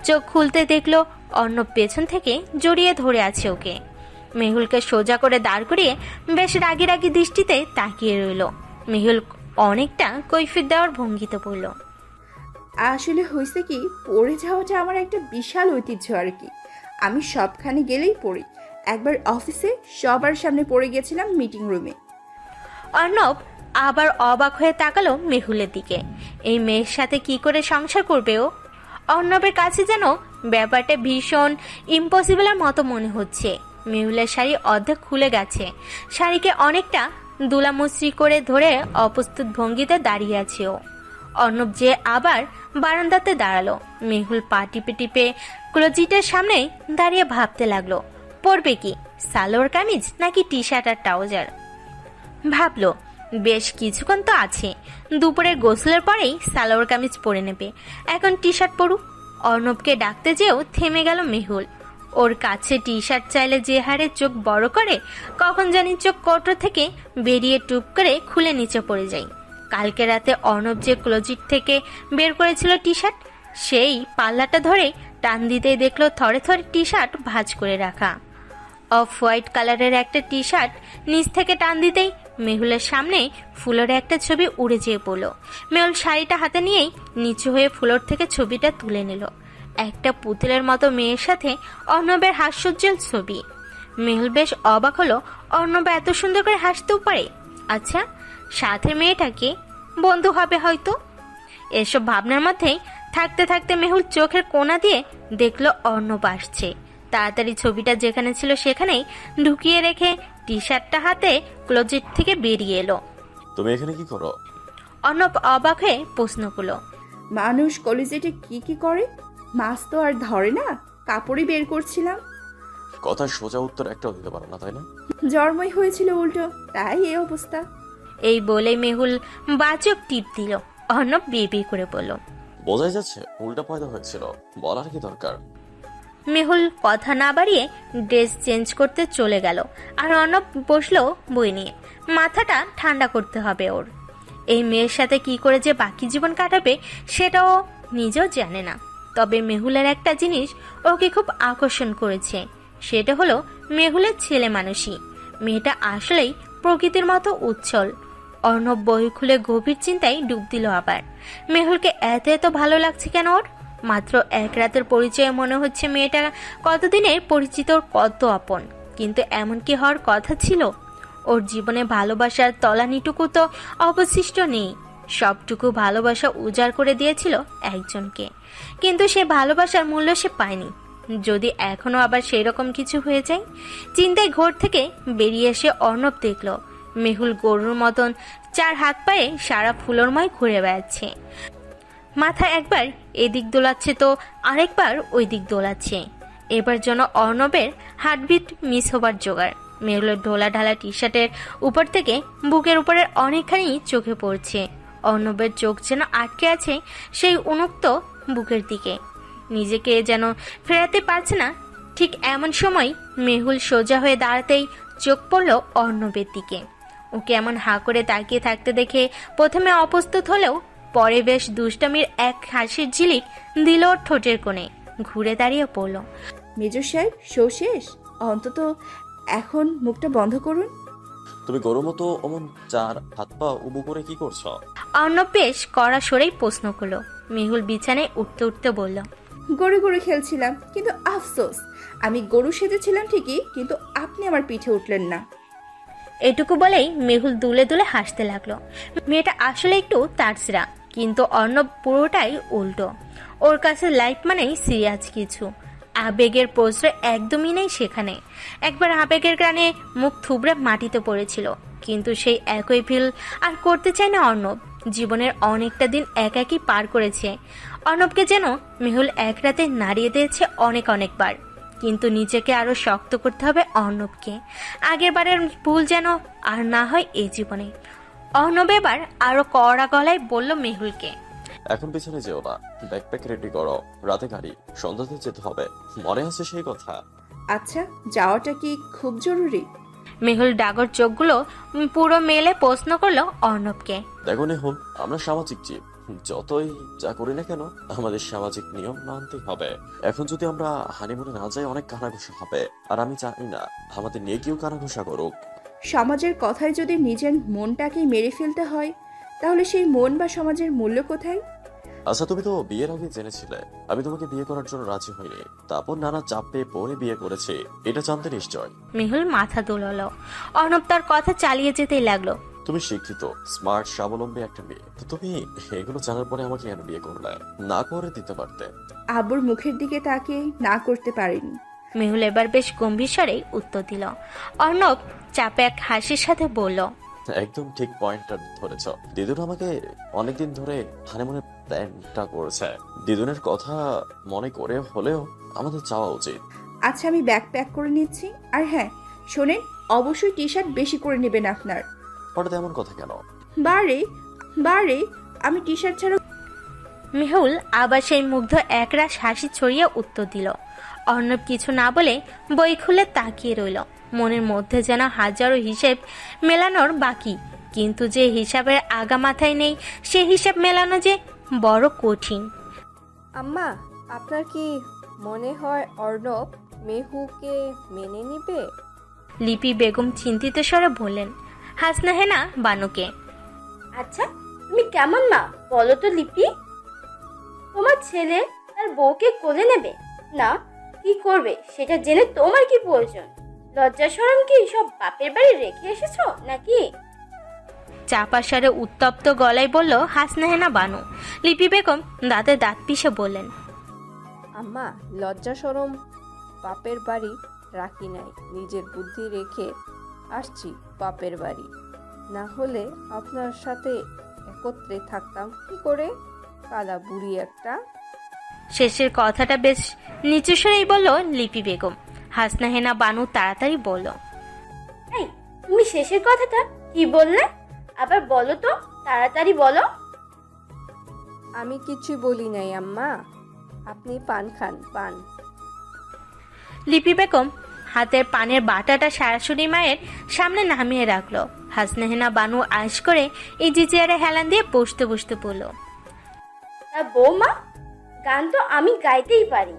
চোখ খুলতে দেখলো অর্ণব পেছন থেকে জড়িয়ে ধরে আছে ওকে। মেহুলকে সোজা করে দাঁড় করিয়ে বেশ রাগি রাগি দৃষ্টিতে তাকিয়ে রইল। মেহুল অনেকটা কৈফিয়ত দেওয়ার ভঙ্গিতে পড়ল। আসলে হয়েছে কি, পড়ে যাওয়াটা আমার একটা বিশাল ঐতিহ্য আর কি। আমি সবখানে গেলেই পড়ি। একবার অফিসে সবার সামনে পড়ে গেছিলাম মিটিং রুমে। অর্ণব আবার অবাক হয়ে তাকালো মেহুলের দিকে। এই মেয়ের সাথে কি করে সংসার করবে ও? অর্ণবের কাছে যেন ব্যাপারটা ভীষণ ইম্পসিবলের মতো মনে হচ্ছে। মেহুলের শাড়ি অর্ধেক খুলে গেছে। শাড়িকে অনেকটা দুলামুচি করে ধরে অপ্রস্তুত ভঙ্গিতে দাঁড়িয়ে আছে ও। অর্ণব যে আবার বারান্দাতে দাঁড়ালো। মেহুল পা টিপে টিপে ক্লোজিটের সামনে দাঁড়িয়ে ভাবতে লাগলো পরবে কি, সালোয়ার কামিজ নাকি টি শার্ট আর ট্রাউজার। ভাবলো বেশ কিছুক্ষণ তো আছে, দুপুরের গোসলের পরেই সালোয়ার কামিজ পরে নেবে, এখন টি শার্ট পরুক। অর্ণবকে ডাকতে যেও থেমে গেল মেহুল। ওর কাছে টি শার্ট চাইলে যে হারে চোখ বড় করে, কখন জানি চোখ কৌটো থেকে বেরিয়ে টুপ করে খুলে নিচে পড়ে যায়। কালকে রাতে অর্ণব যে ক্লোজিট থেকে বের করেছিল টি শার্ট, সেই পাল্লাটা ধরে টান দিতেই দেখলো থরে থরে টি শার্ট ভাঁজ করে রাখা। অফ হোয়াইট কালারের একটা টি শার্ট নিচ থেকে টান দিতেই মেহুলের সামনে ফুলের একটা ছবি উড়ে যেয়ে পড়লো। মেহুল শাড়িটা হাতে নিয়েই নিচু হয়ে ফুলোর থেকে ছবিটা তুলে নিল। একটা পুতুলের মতো মেয়ের সাথে অর্ণবের হাস্যোজ্জ্বল ছবি। মেহুল বেশ অবাক হলো, অর্ণব এত সুন্দর করে হাসতেও পারে। আচ্ছা, সাথে মেয়েটাকে বন্ধু হবে হয়তো। এসব ভাবনার মধ্যেই থাকতে থাকতে মেহুল চোখের কোণা দিয়ে দেখলো অর্ণব আসছে। তাড়াতাড়ি ছবিটা যেখানে ছিল সেখানেই ঢুকিয়ে রেখে টি শার্টটা হাতে ক্লোজেট থেকে বেরিয়ে এলো। তুমি এখানে কি করো? অর্ণব অবাক হয়ে প্রশ্ন করলো। মানুষ কলেজেটে কি করে? মাছ তো আর ধরে না, কাপড়ই বের করছিলাম। কথার সোজা উত্তর একটাও দিতে পারো না, তাই না? জন্মই হয়েছিল উল্টো, তাই এই অবস্থা। এই বলে মেহুল বাচক টিপ দিল। অর্ণব বিয়ে করে বলল। বোঝাই যাচ্ছে উল্টা পয়দা হয়েছিল, বলার কি দরকার? মেহুল কথা না বাড়িয়ে ড্রেস চেঞ্জ করতে চলে গেল। আর অর্ণব বসলো বই নিয়ে। মাথাটা ঠান্ডা করতে হবে ওর। এই মেয়ের সাথে কি করে যে বাকি জীবন কাটাবে সেটাও নিজেও জানে না। তবে মেহুলের একটা জিনিস ওকে খুব আকর্ষণ করেছে, সেটা হলো মেহুলের ছেলে মানুষই। মেয়েটা আসলেই প্রকৃতির মতো উচ্ছল। অর্ণব বই খুলে গভীর চিন্তায় ডুব দিল আবার। মেহুলকে এত এত ভালো লাগছে কেন ওর? মাত্র এক রাতের পরিচয়ে মনে হচ্ছে মেয়েটা কতদিনের পরিচিত, কত আপন। কিন্তু এমন কি হওয়ার কথা ছিল? ওর জীবনে ভালোবাসার তলানিটুকু তো অবশিষ্ট নেই। সবটুকু ভালোবাসা উজাড় করে দিয়েছিল একজনকে, কিন্তু সে ভালোবাসার মূল্য সে পায়নি। যদি এখনো আবার সেই রকম কিছু হয়ে যায়। চিন্তায় ঘর থেকে বেরিয়ে এসে অর্ণব দেখল মেহুল গরুর মতন চার হাত পায়ে সারা ফুলরময় ঘুরে বেড়াচ্ছে। মাথা একবার এদিক দোলাচ্ছে তো আরেকবার ওই দিক দোলাচ্ছে। এবার যেন অর্ণবের হার্টবিট মিস হবার জোগাড়। মেহুলের ঢোলা ঢালা টি শার্টের উপর থেকে বুকের উপরের অনেকখানি চোখে পড়ছে। অর্ণবের চোখ যেন আটকে আছে সেই উন্মুক্ত বুকের দিকে, নিজেকে যেন ফেরাতে পারছে না। ঠিক এমন সময় মেহুল সোজা হয়ে দাঁড়াতেই চোখ পড়ল অর্ণবের দিকে। ওকে এমন হাঁ করে তাকিয়ে থাকতে দেখে প্রথমে অপ্রস্তুত হলেও পরে বেশ দুষ্টামির এক হাসির ঝিলিক দিল ওর ঠোঁটের কোণে। ঘুরে দাঁড়িয়ে পড়ল। মেজর সাহেব, শো শেষ? অন্তত এখন মুখটা বন্ধ করুন। তুমি গরুর মতো অমন চার হাত পা উবু করে কি করছো? অর্ণব বেশ কড়া সরেই প্রশ্ন করলো। মেহুল বিছানায় উঠতে উঠতে বলল। গড়ে গড়ে খেলছিলাম, কিন্তু আফসোস আমি গরু সেজেছিলাম ঠিকই, কিন্তু আপনি আমার পিঠে উঠলেন না। এটুকু বলেই মেহুল দুলে দুলে হাসতে লাগলো। মেয়েটা আসলে একটু তারসিরা, কিন্তু অর্ণব পুরোটাই উল্টো। ওর কাছে লাইফ মানেই সিরিয়াস কিছু। আবেগের প্রশ্রয় একদমই নেই সেখানে। একবার আবেগের গ্রানে মুখ থুবড়ে মাটিতে পড়েছিল, কিন্তু সেই একই ফিল আর করতে চায় না অর্ণব। জীবনের অনেকটা দিন একাকী পার করেছে। অর্ণবকে যেন মেহুল এক রাতে নাড়িয়ে দিয়েছে অনেকবার। কিন্তু নিজেকে আরো শক্ত করতে হবে অর্ণবকে। আগের বারের ভুল যেন আর না হয় এই জীবনে। অর্ণব এবার আরো কড়া গলায় বলল মেহুলকে। এখন পিছনে যেও না, ব্যাকপ্যাক রেডি করো, রাতে গাড়ি, সন্ধ্যাতে যেতে হবে, মনে আছে সেই কথা? আচ্ছা, যাওয়াটা কি খুব জরুরি? মেহুল ডাগর চোখগুলো পুরো মেলে প্রশ্ন করলো অর্ণবকে। দেখো নেহুল, আমরা সামাজিক জীব। যতই যা করি না কেন আমাদের সামাজিক নিয়ম মানতেই হবে। এখন যদি আমরা হানিমুনে না যাই অনেক কানাঘুষা হবে, আর আমি চাই না আমাদের নিয়ে কেউ কানাঘুষা করুক। সমাজের কথায় যদি নিজের মনটাকেই মেরে ফেলতে হয়, তাহলে সেই মন বা সমাজের মূল্য কোথায়? আচ্ছা, তুমি তো বিয়ের আগে জেনেছিলে আমি তোমাকে বিয়ে করার জন্য রাজি হইনি, তারপর নানা চাপ পেয়ে পরে বিয়ে করেছি, এটা জানতে নিশ্চয়? মেহুল মাথা দোলালো। অর্ণব তার কথা চালিয়ে যেতেই লাগলো। তুমি শিক্ষিত, স্মার্ট, স্বাবলম্বী একটা মেয়ে, তো তুমি এগুলো জানার পরে আমাকে কেন বিয়ে করলে? না করে দিতে পারতে। আব্বুর মুখের দিকে তাকিয়ে না করতে পারিনি। মেহুল এবার বেশ গম্ভীর স্বরেই উত্তর দিল। অর্ণব চাপে এক হাসির সাথে বলল। একদম ঠিক পয়েন্টটা ধরেছ। দিদুন আমাকে অনেকদিন ধরে হানিমুনের প্ল্যানটা করেছে। দিদুনের কথা মনে করে হলেও আমাদের যাওয়া উচিত। আচ্ছা, আমি ব্যাগ প্যাক করে নিচ্ছি। আর হ্যাঁ শোনেন, অবশ্যই টি শার্ট বেশি করে নেবেন আপনার। হঠাৎ এমন কথা কেন? বারে আমি টি শার্ট ছাড়া। মেহুল আবার সেই মুগ্ধ একরাশ হাসি ছড়িয়ে উত্তর দিল। অর্ণব কিছু না বলে বই খুলে তাকিয়ে রইল। মনের মধ্যে যেন হাজারো হিসেব মেলানোর বাকি, কিন্তু যে হিসাবের আগা মাথায় নেই সে হিসাব মেলানো যে বড় কঠিন। আম্মা, আপনার কি মনে হয় অর্ণব মেহুকে মেনে নিবে? লিপি বেগম চিন্তিত স্বরে বললেন। হাসনা হেনা বানুকে। আচ্ছা, তুমি কেমন মা বলো তো লিপি? তোমার ছেলে তার বউকে কোলে নেবে না? কি করবে সেটা জেনে তোমার কি প্রয়োজন? লজ্জা শরম কি সব বাপের বাড়ি রেখে এসেছো নাকি? চাপা সারে উত্তপ্ত গলায় বলল হাসনাহেনা বানু। লিপি বেগম দাঁতে দাঁত পিষে বললেন, আম্মা, লজ্জা শরম বাপের বাড়ি রাখি নাই, নিজের বুদ্ধি রেখে আসছি বাপের বাড়ি। না হলে আপনার সাথে একত্রে থাকতাম কি করে? কালা বুড়ি একটা। শেষের কথাটা বেশ নিচু স্বরেই বলল লিপি বেগম। হাসনাহেনা বানু তাড়াতাড়ি বলল, এই, তুমি শেষের কথাটা কি বললে? আবার বলো তো, তাড়াতাড়ি বলো। আমি কিছু বলি নাই আম্মা, আপনি পান খান, পান। লিপি বেগম হাতের পানের বাটাটা শাশুড়ি মায়ের সামনে নামিয়ে রাখলো। হাসনাহেনা বানু আয়েশ করে ইজি চেয়ারে হেলান দিয়ে বসতে বসতে বলল, তা বৌমা, গান তো আমি গাইতেই পারি।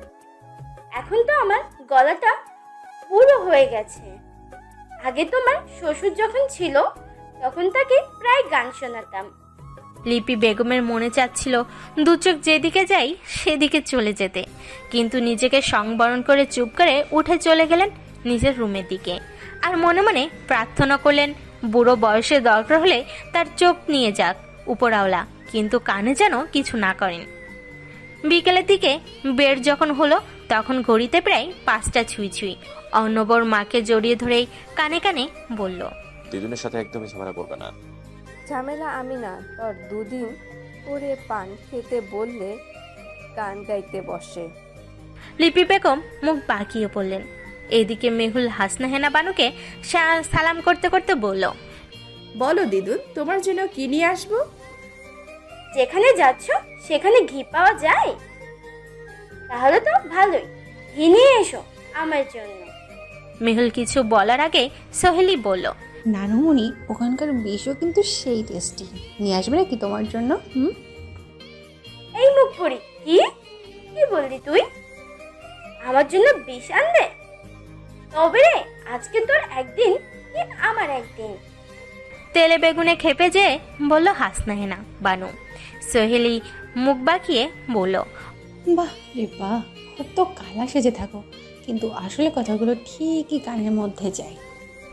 এখন তো আমার গলাটা পুরো হয়ে গেছে। আগে তোমার শ্বশুর যখন ছিল তখন তাকে প্রায় গান শোনাতাম। লিপি বেগমের মনে চাচ্ছিল দু চোখ যেদিকে যাই সেদিকে চলে যেতে, কিন্তু নিজেকে সংবরণ করে চুপ করে উঠে চলে গেলেন নিজের রুমের দিকে। আর মনে মনে প্রার্থনা করলেন বুড়ো বয়সে দরকার হলে তার চোখ নিয়ে যাক উপরাওলা, কিন্তু কানে যেন কিছু না করেন। বিকেলের দিকে বের যখন হলো তখন ঘড়িতে প্রায় 5টা ছুঁই ছুঁই। অর্ণবর মাকে জড়িয়ে ধরেই কানে কানে বলল, দিদুনের সাথে একদমই ঝামেলা করবে না। ঝামেলা আমি না, তোর দুদিন করে পান খেতে বললে গান গাইতে বসে। লিপি বেগম মুখ বাঁকিয়ে পড়লেন। এদিকে মেহুল হাসনাহেনা বানুকে সালাম করতে করতে বলল, বলো দিদুন, তোমার জন্য কি নিয়ে আসবো? যেখানে যাচ্ছ সেখানে ঘি পাওয়া যায়? তাহলে তো ভালোই, ঘি নিয়ে এসো আমার জন্য। মেহুল কিছু বলার আগে সোহেলি বলল, নানুমণি, ওখানকার বিষও কিন্তু সেই টেস্টি। নিয়ে আসবে নাকি তোমার জন্য? এই মুখ পড়ি, কি কি বললি তুই? আমার জন্য বিষ আনবে? তবে রে, আজকে তোর একদিন কি আমার একদিন। তেলে বেগুনে খেপে যেয়ে বলল হাসনাহেনা বানু। সোহেলি মুখ বাঁকিয়ে বলল, বাহ রে বাহ, কত কালা সেজে থাকো, কিন্তু আসলে কথাগুলো ঠিকই কানের মধ্যে যায়।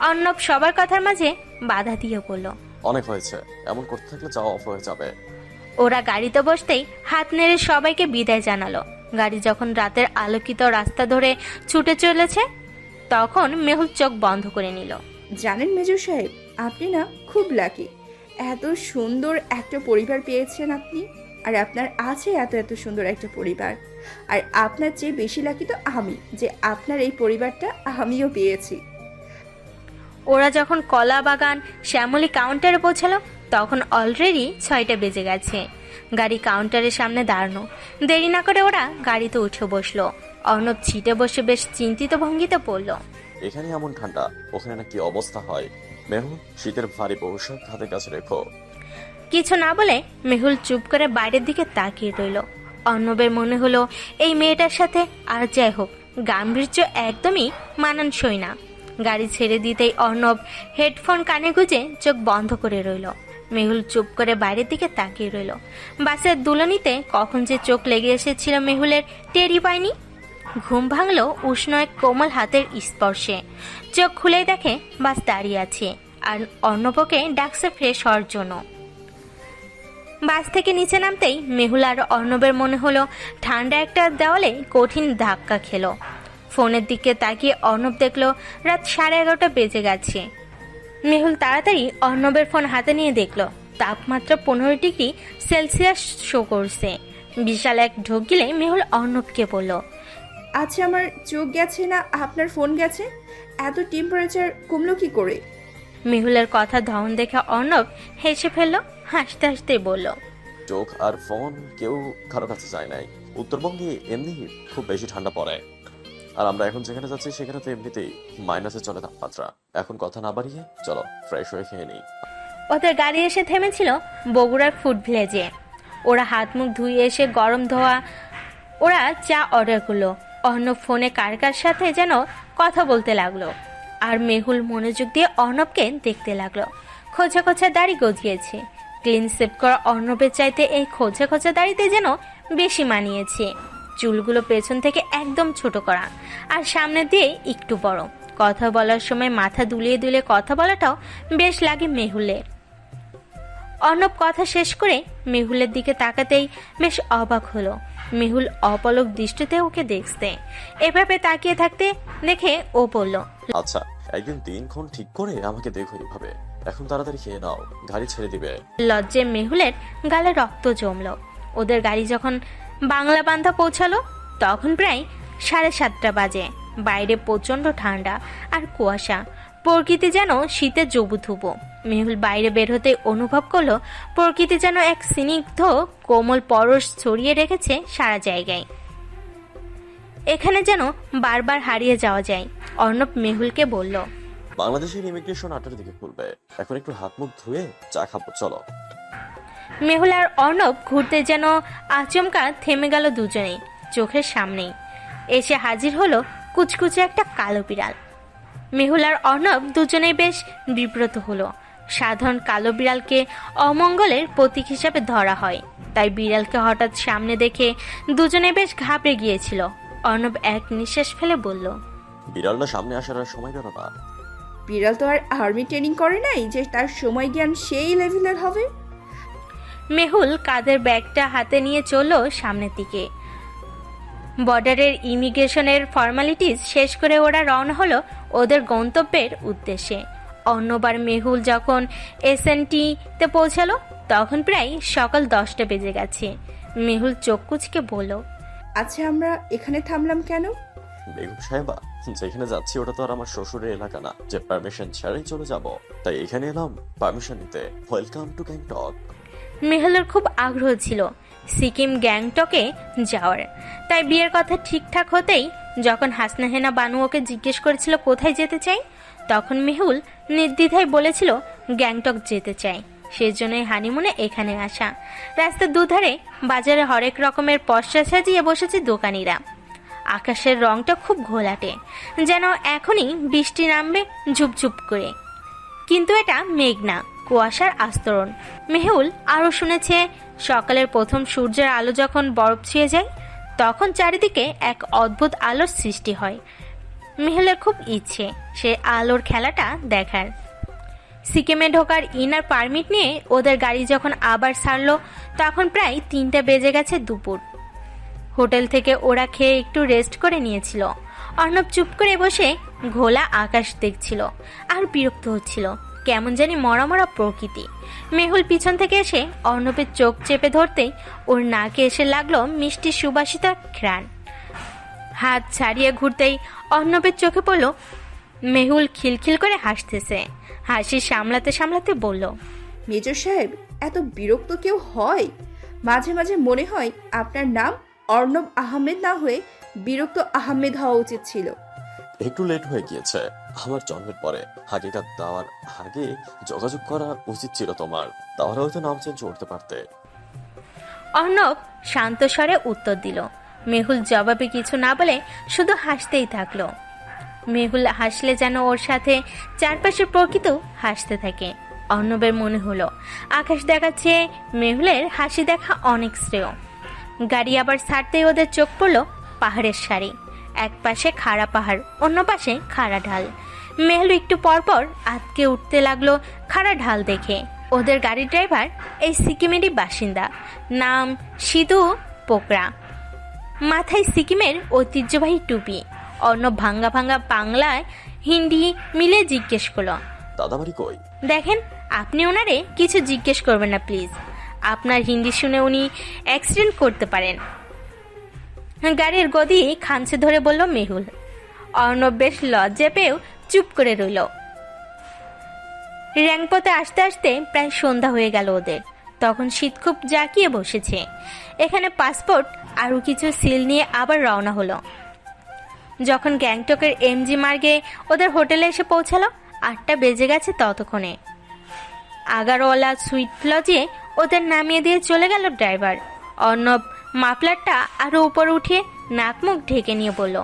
অর্ণব সবার কথার মাঝে বাধা দিয়ে বলল, অনেক হয়েছে, এমন করতে থাকলে যাওয়া অফ হয়ে যাবে। ওরা গাড়িতে বসতেই হাত নেড়ে সবাইকে বিদায় জানালো। গাড়ি যখন রাতের আলোকিত রাস্তা ধরে ছুটে চলেছে তখন মেহুল চোখ বন্ধ করে নিল। জানেন মেজর সাহেব, আপনি না খুব লাকি। এত সুন্দর একটা পরিবার পেয়েছেন আপনি, আর আপনার আছে এত এত সুন্দর একটা পরিবার। আর আপনার চেয়ে বেশি লাকি তো আমি, যে আপনার এই পরিবারটা আমিও পেয়েছি। ওরা যখন কলা বাগান শ্যামলী কাউন্টারে পৌঁছালো তখন অলরেডি 6টা বেজে গেছে। গাড়ি কাউন্টারের সামনে দাঁড়ানো। দেরি না করে ওরা গাড়িতে উঠে বসলো। অর্ণব ছিটে বসে বেশ চিন্তিত ভঙ্গিতে পড়ল, এখানে এমন ঠান্ডা, ওখানে না কি অবস্থা হয়? মেহু, শীতের ভারী পোশাক হাতের কাছে রেখো। কিছু না বলে মেহুল চুপ করে বাইরের দিকে তাকিয়ে রইল। অর্ণবের মনে হলো এই মেয়েটার সাথে আর যাই হোক গাম্ভীর্য একদমই মানানসই না। গাড়ি ছেড়ে দিতেই অর্ণব হেডফোন কানে গুঁজে চোখ বন্ধ করে রইল। মেহুল চুপ করে বাইরের দিকে তাকিয়ে রইল। বাসের দুলনিতে কখন যে চোখ লেগে এসেছিল মেহুলের টেরই পায়নি। ঘুম ভাঙল উষ্ণ এক কোমল হাতের স্পর্শে। চোখ খুলেই দেখে বাস দাঁড়িয়ে আছে আর অর্ণবকে ডাকছে ফ্রেশ হওয়ার জন্য। বাস থেকে নিচে নামতেই মেহুল আর অর্ণবের মনে হলো ঠান্ডা একটা দেওয়ালে কঠিন ধাক্কা খেলো। ফোনের দিকে তাকিয়ে অর্ণব দেখলো রাত 11:30 বেজে গেছে। মেহুল তাড়াতাড়ি অর্ণবের ফোন হাতে নিয়ে দেখলো তাপমাত্রা 15 ডিগ্রি সেলসিয়াস শো করছে। বিশাল এক ঢোক গিলে মেহুল অর্ণবকে বলল, আচ্ছা, আমার চোখ গেছে না আপনার ফোন গেছে? এত টেম্পারেচার কমলো কি করে? মেহুলের কথা ধরন দেখে অর্ণব হেসে ফেললো। হাসতে হাসতে বলল, চোখ আর ফোন কেউ কারো কাছে যায় নাই। উত্তরবঙ্গে এমনি খুব বেশি ঠান্ডা পড়ে, আর আমরা এখন যেখানে যাচ্ছি সেখানে তো এমনিতেই মাইনাসে চলে তাপমাত্রা। এখন কথা না বাড়িয়ে চলো ফ্রেশ হয়ে খেয়ে নিই। ওদের গাড়ি এসে থেমেছিল বগুড়ার ফুড ভিলেজে। ওরা হাত মুখ ধুয়ে এসে গরম ধোয়া ওরা চা অর্ডার করলো। অর্ণব ফোনে কার কার সাথে যেন কথা বলতে লাগলো, আর মেহুল মনোযোগ দিয়ে অর্ণবকে দেখতে লাগলো। খোঁচা খোঁচা দাড়ি গজিয়েছে। ক্লিন সেভ করা অর্ণবের চাইতে এই খোঁচা খোঁচা দাড়িতে যেন বেশি মানিয়েছে। চুলগুলো পেছন থেকে একদম ছোট করা আর সামনে দিয়ে একটু বড়। কথা বলার সময় মাথা দুলিয়ে দুলিয়ে কথা বলাটাও বেশ লাগে মেহুলের। অর্ণব কথা শেষ করে মেহুলের দিকে তাকাতেই বেশ অবাক হলো। মেহুল অপলক দৃষ্টিতে ওকে দেখছে। এভাবে তাকিয়ে থাকতে দেখে ও বলল, আচ্ছা, একদিন দিনক্ষণ ঠিক করে আমাকে দেখো এইভাবে। এখন তাড়াতাড়ি খেয়ে নাও, গাড়ি ছেড়ে দিবে। লজ্জে মেহুলের গালে রক্ত জমল। ওদের গাড়ি যখন বাংলা বান্ধা পৌঁছালো তখন প্রায় 7:30 বাজে। বাইরে প্রচন্ড ঠান্ডা আর কুয়াশা, প্রকৃতি যেন শীতে জবুথুবো। মেহুল বাইরে বের হতে অনুভব করলো প্রকৃতি যেন এক স্নিগ্ধ কোমল পরশ ছড়িয়ে রেখেছে সারা জায়গায়। এখানে যেন বারবার হারিয়ে যাওয়া যায়। অর্ণব মেহুলকে বলল, বাংলাদেশের ইমিগ্রেশন 8টার দিকে খুলবে। এখন একটু হাত মুখ ধুয়ে চা খাবো, চলো। মেহুল আর অর্ণব ঘুরতে যেন আচমকা থেমে গেল দুজনেই। চোখের সামনেই এসে হাজির হলো কুচকুচে একটা কালো বিড়াল। মেহুল আর অর্ণব দুজনেই বেশ বিব্রত হলো। সাধারণ কালো বিড়ালকে অমঙ্গলের প্রতীক হিসাবে ধরা হয়, তাই বিড়ালকে হঠাৎ সামনে দেখে দুজনে বেশ ঘাবড়ে গিয়েছিল। অর্ণব এক নিঃশ্বাস ফেলে বলল, বিড়ালটা সামনে আসার আর সময় গেল না। বিড়াল তো আর আর্মি ট্রেনিং করে নাই যে তার সময় জ্ঞান সেই লেভেলের হবে। মেহুল কাঁধের ব্যাগটা হাতে নিয়ে চলল সামনের দিকে। বর্ডারের ইমিগ্রেশনের ফর্মালিটিস শেষ করে ওরা রওনা হলো ওদের গন্তব্যের উদ্দেশ্যে। অন্যবার মেহুল যখন SNT-তে পৌঁছালো তখন প্রায় সকাল 10টা বেজে গেছে। মেহুল চোখ কুচকে বলল, আচ্ছা, আমরা এখানে থামলাম কেন? বেগম সাহেবা, যেখানে যাচ্ছি ওটা তো আর আমার শ্বশুরের এলাকা না যে পারমিশন ছাড়াই চলে যাব। তাই এখানে এলাম পারমিশন নিতে। Welcome to Gangtok. মেহুলের খুব আগ্রহ ছিল সিকিম গ্যাংটকে যাওয়ার, তাই বিয়ের কথা ঠিকঠাক হতেই যখন হাসনা হেনা বানু ওকে জিজ্ঞেস করেছিল কোথায় যেতে চাই, তখন মেহুল নির্দ্বিধায় বলেছিল গ্যাংটক যেতে চাই। সেজন্যই হানিমুনে এখানে আসা। রাস্তার দুধারে বাজারে হরেক রকমের পসরা সাজিয়ে বসেছে দোকানিরা। আকাশের রংটা খুব ঘোলাটে, যেন এখনই বৃষ্টি নামবে ঝুপঝুপ করে, কিন্তু এটা মেঘ না, কুয়াশার আস্তরণ। মেহুল আরও শুনেছে সকালের প্রথম সূর্যের আলো যখন বরফ ছুঁয়ে যায় তখন চারিদিকে এক অদ্ভুত আলোর সৃষ্টি হয়। মেহুলের খুব ইচ্ছে সে আলোর খেলাটা দেখার। সিকিমে ঢোকার ইনার পারমিট নিয়ে ওদের গাড়ি যখন আবার ছাড়লো তখন প্রায় 3টা বেজে গেছে দুপুর। হোটেল থেকে ওরা খেয়ে একটু রেস্ট করে নিয়েছিল। অর্ণব চুপ করে বসে ঘোলা আকাশ দেখছিল আর বিরক্ত হচ্ছিল। কেমন জানি মরা মরা প্রকৃতি। মেহুল পিছন থেকে এসে অর্ণবের চোখ চেপে ধরতেই ওর নাকে এসে লাগলো মিষ্টি সুবাসিতা ঘ্রাণ। হাত ছাড়িয়ে ঘুরতেই অর্ণবের চোখে পড়ল মেহুল খিলখিল করে হাসতেছে। হাসি সামলাতে সামলাতে বলল, মেজর সাহেব, এত বিরক্ত কেউ হয়? মাঝে মাঝে মনে হয় আপনার নাম অর্ণব আহমেদ না হয়ে বিরক্ত আহমেদ হওয়া উচিত ছিল। একটু লেট হয়ে গিয়েছে আমার জন্মের পরে। হাকিকাত দেওয়ার আগে যোগাযোগ করা উচিত ছিল তোমার, তাহলে হয়তো নাম চেঞ্জ করতে পারতে। অর্ণব শান্ত স্বরে উত্তর দিল। মেহুল জবাবে কিছু না বলে শুধু হাসতেই থাকলো। মেহুল হাসলে যেন ওর সাথে চারপাশের প্রকৃতি হাসতে থাকে। অর্ণবের মনে হলো আকাশ দেখাচ্ছে মেহুলের হাসি দেখা অনেক শ্রেয়। গাড়ি আবার ছাড়তেই ওদের চোখ পড়ল পাহাড়ের সারি। এক পাশে খাড়া পাহাড়, অন্য পাশে খাড়া ঢাল। মেহুল একটু পরপর আটকে উঠতে লাগলো খাড়া ঢাল দেখে। ওদের গাড়ির ড্রাইভার এই সিকিমেরই বাসিন্দা, নাম সিধু পোকরা। মাথায় সিকিমের ঐতিহ্যবাহী টুপি। অর্ণব ভাঙ্গা ভাঙ্গা বাংলায় হিন্দি মিলে জিজ্ঞেস করলো, দাদাবাড়ি কই? দেখেন, আপনি ওনারে কিছু জিজ্ঞেস করবেন না প্লিজ। আপনার হিন্দি শুনে উনি অ্যাক্সিডেন্ট করতে পারেন। গাড়ির গদি খামচে ধরে বলল মেহুল। অর্ণব বেশ লজ্জা পেয়েও চুপ করে রইল। র্যাংপথে আসতে আসতে প্রায় সন্ধ্যা হয়ে গেল ওদের। তখন শীত খুব জাঁকিয়ে বসেছে। এখানে পাসপোর্ট আরও কিছু সিল নিয়ে আবার রওনা হলো। যখন গ্যাংটকের MG মার্গে ওদের হোটেলে এসে পৌঁছালো 8টা বেজে গেছে ততক্ষণে। আগারওয়ালা সুইট লজে ওদের নামিয়ে দিয়ে চলে গেল ড্রাইভার। অর্ণব মাফলারটা আরও উপরে উঠিয়ে নাক মুখ ঢেকে নিয়ে বলল,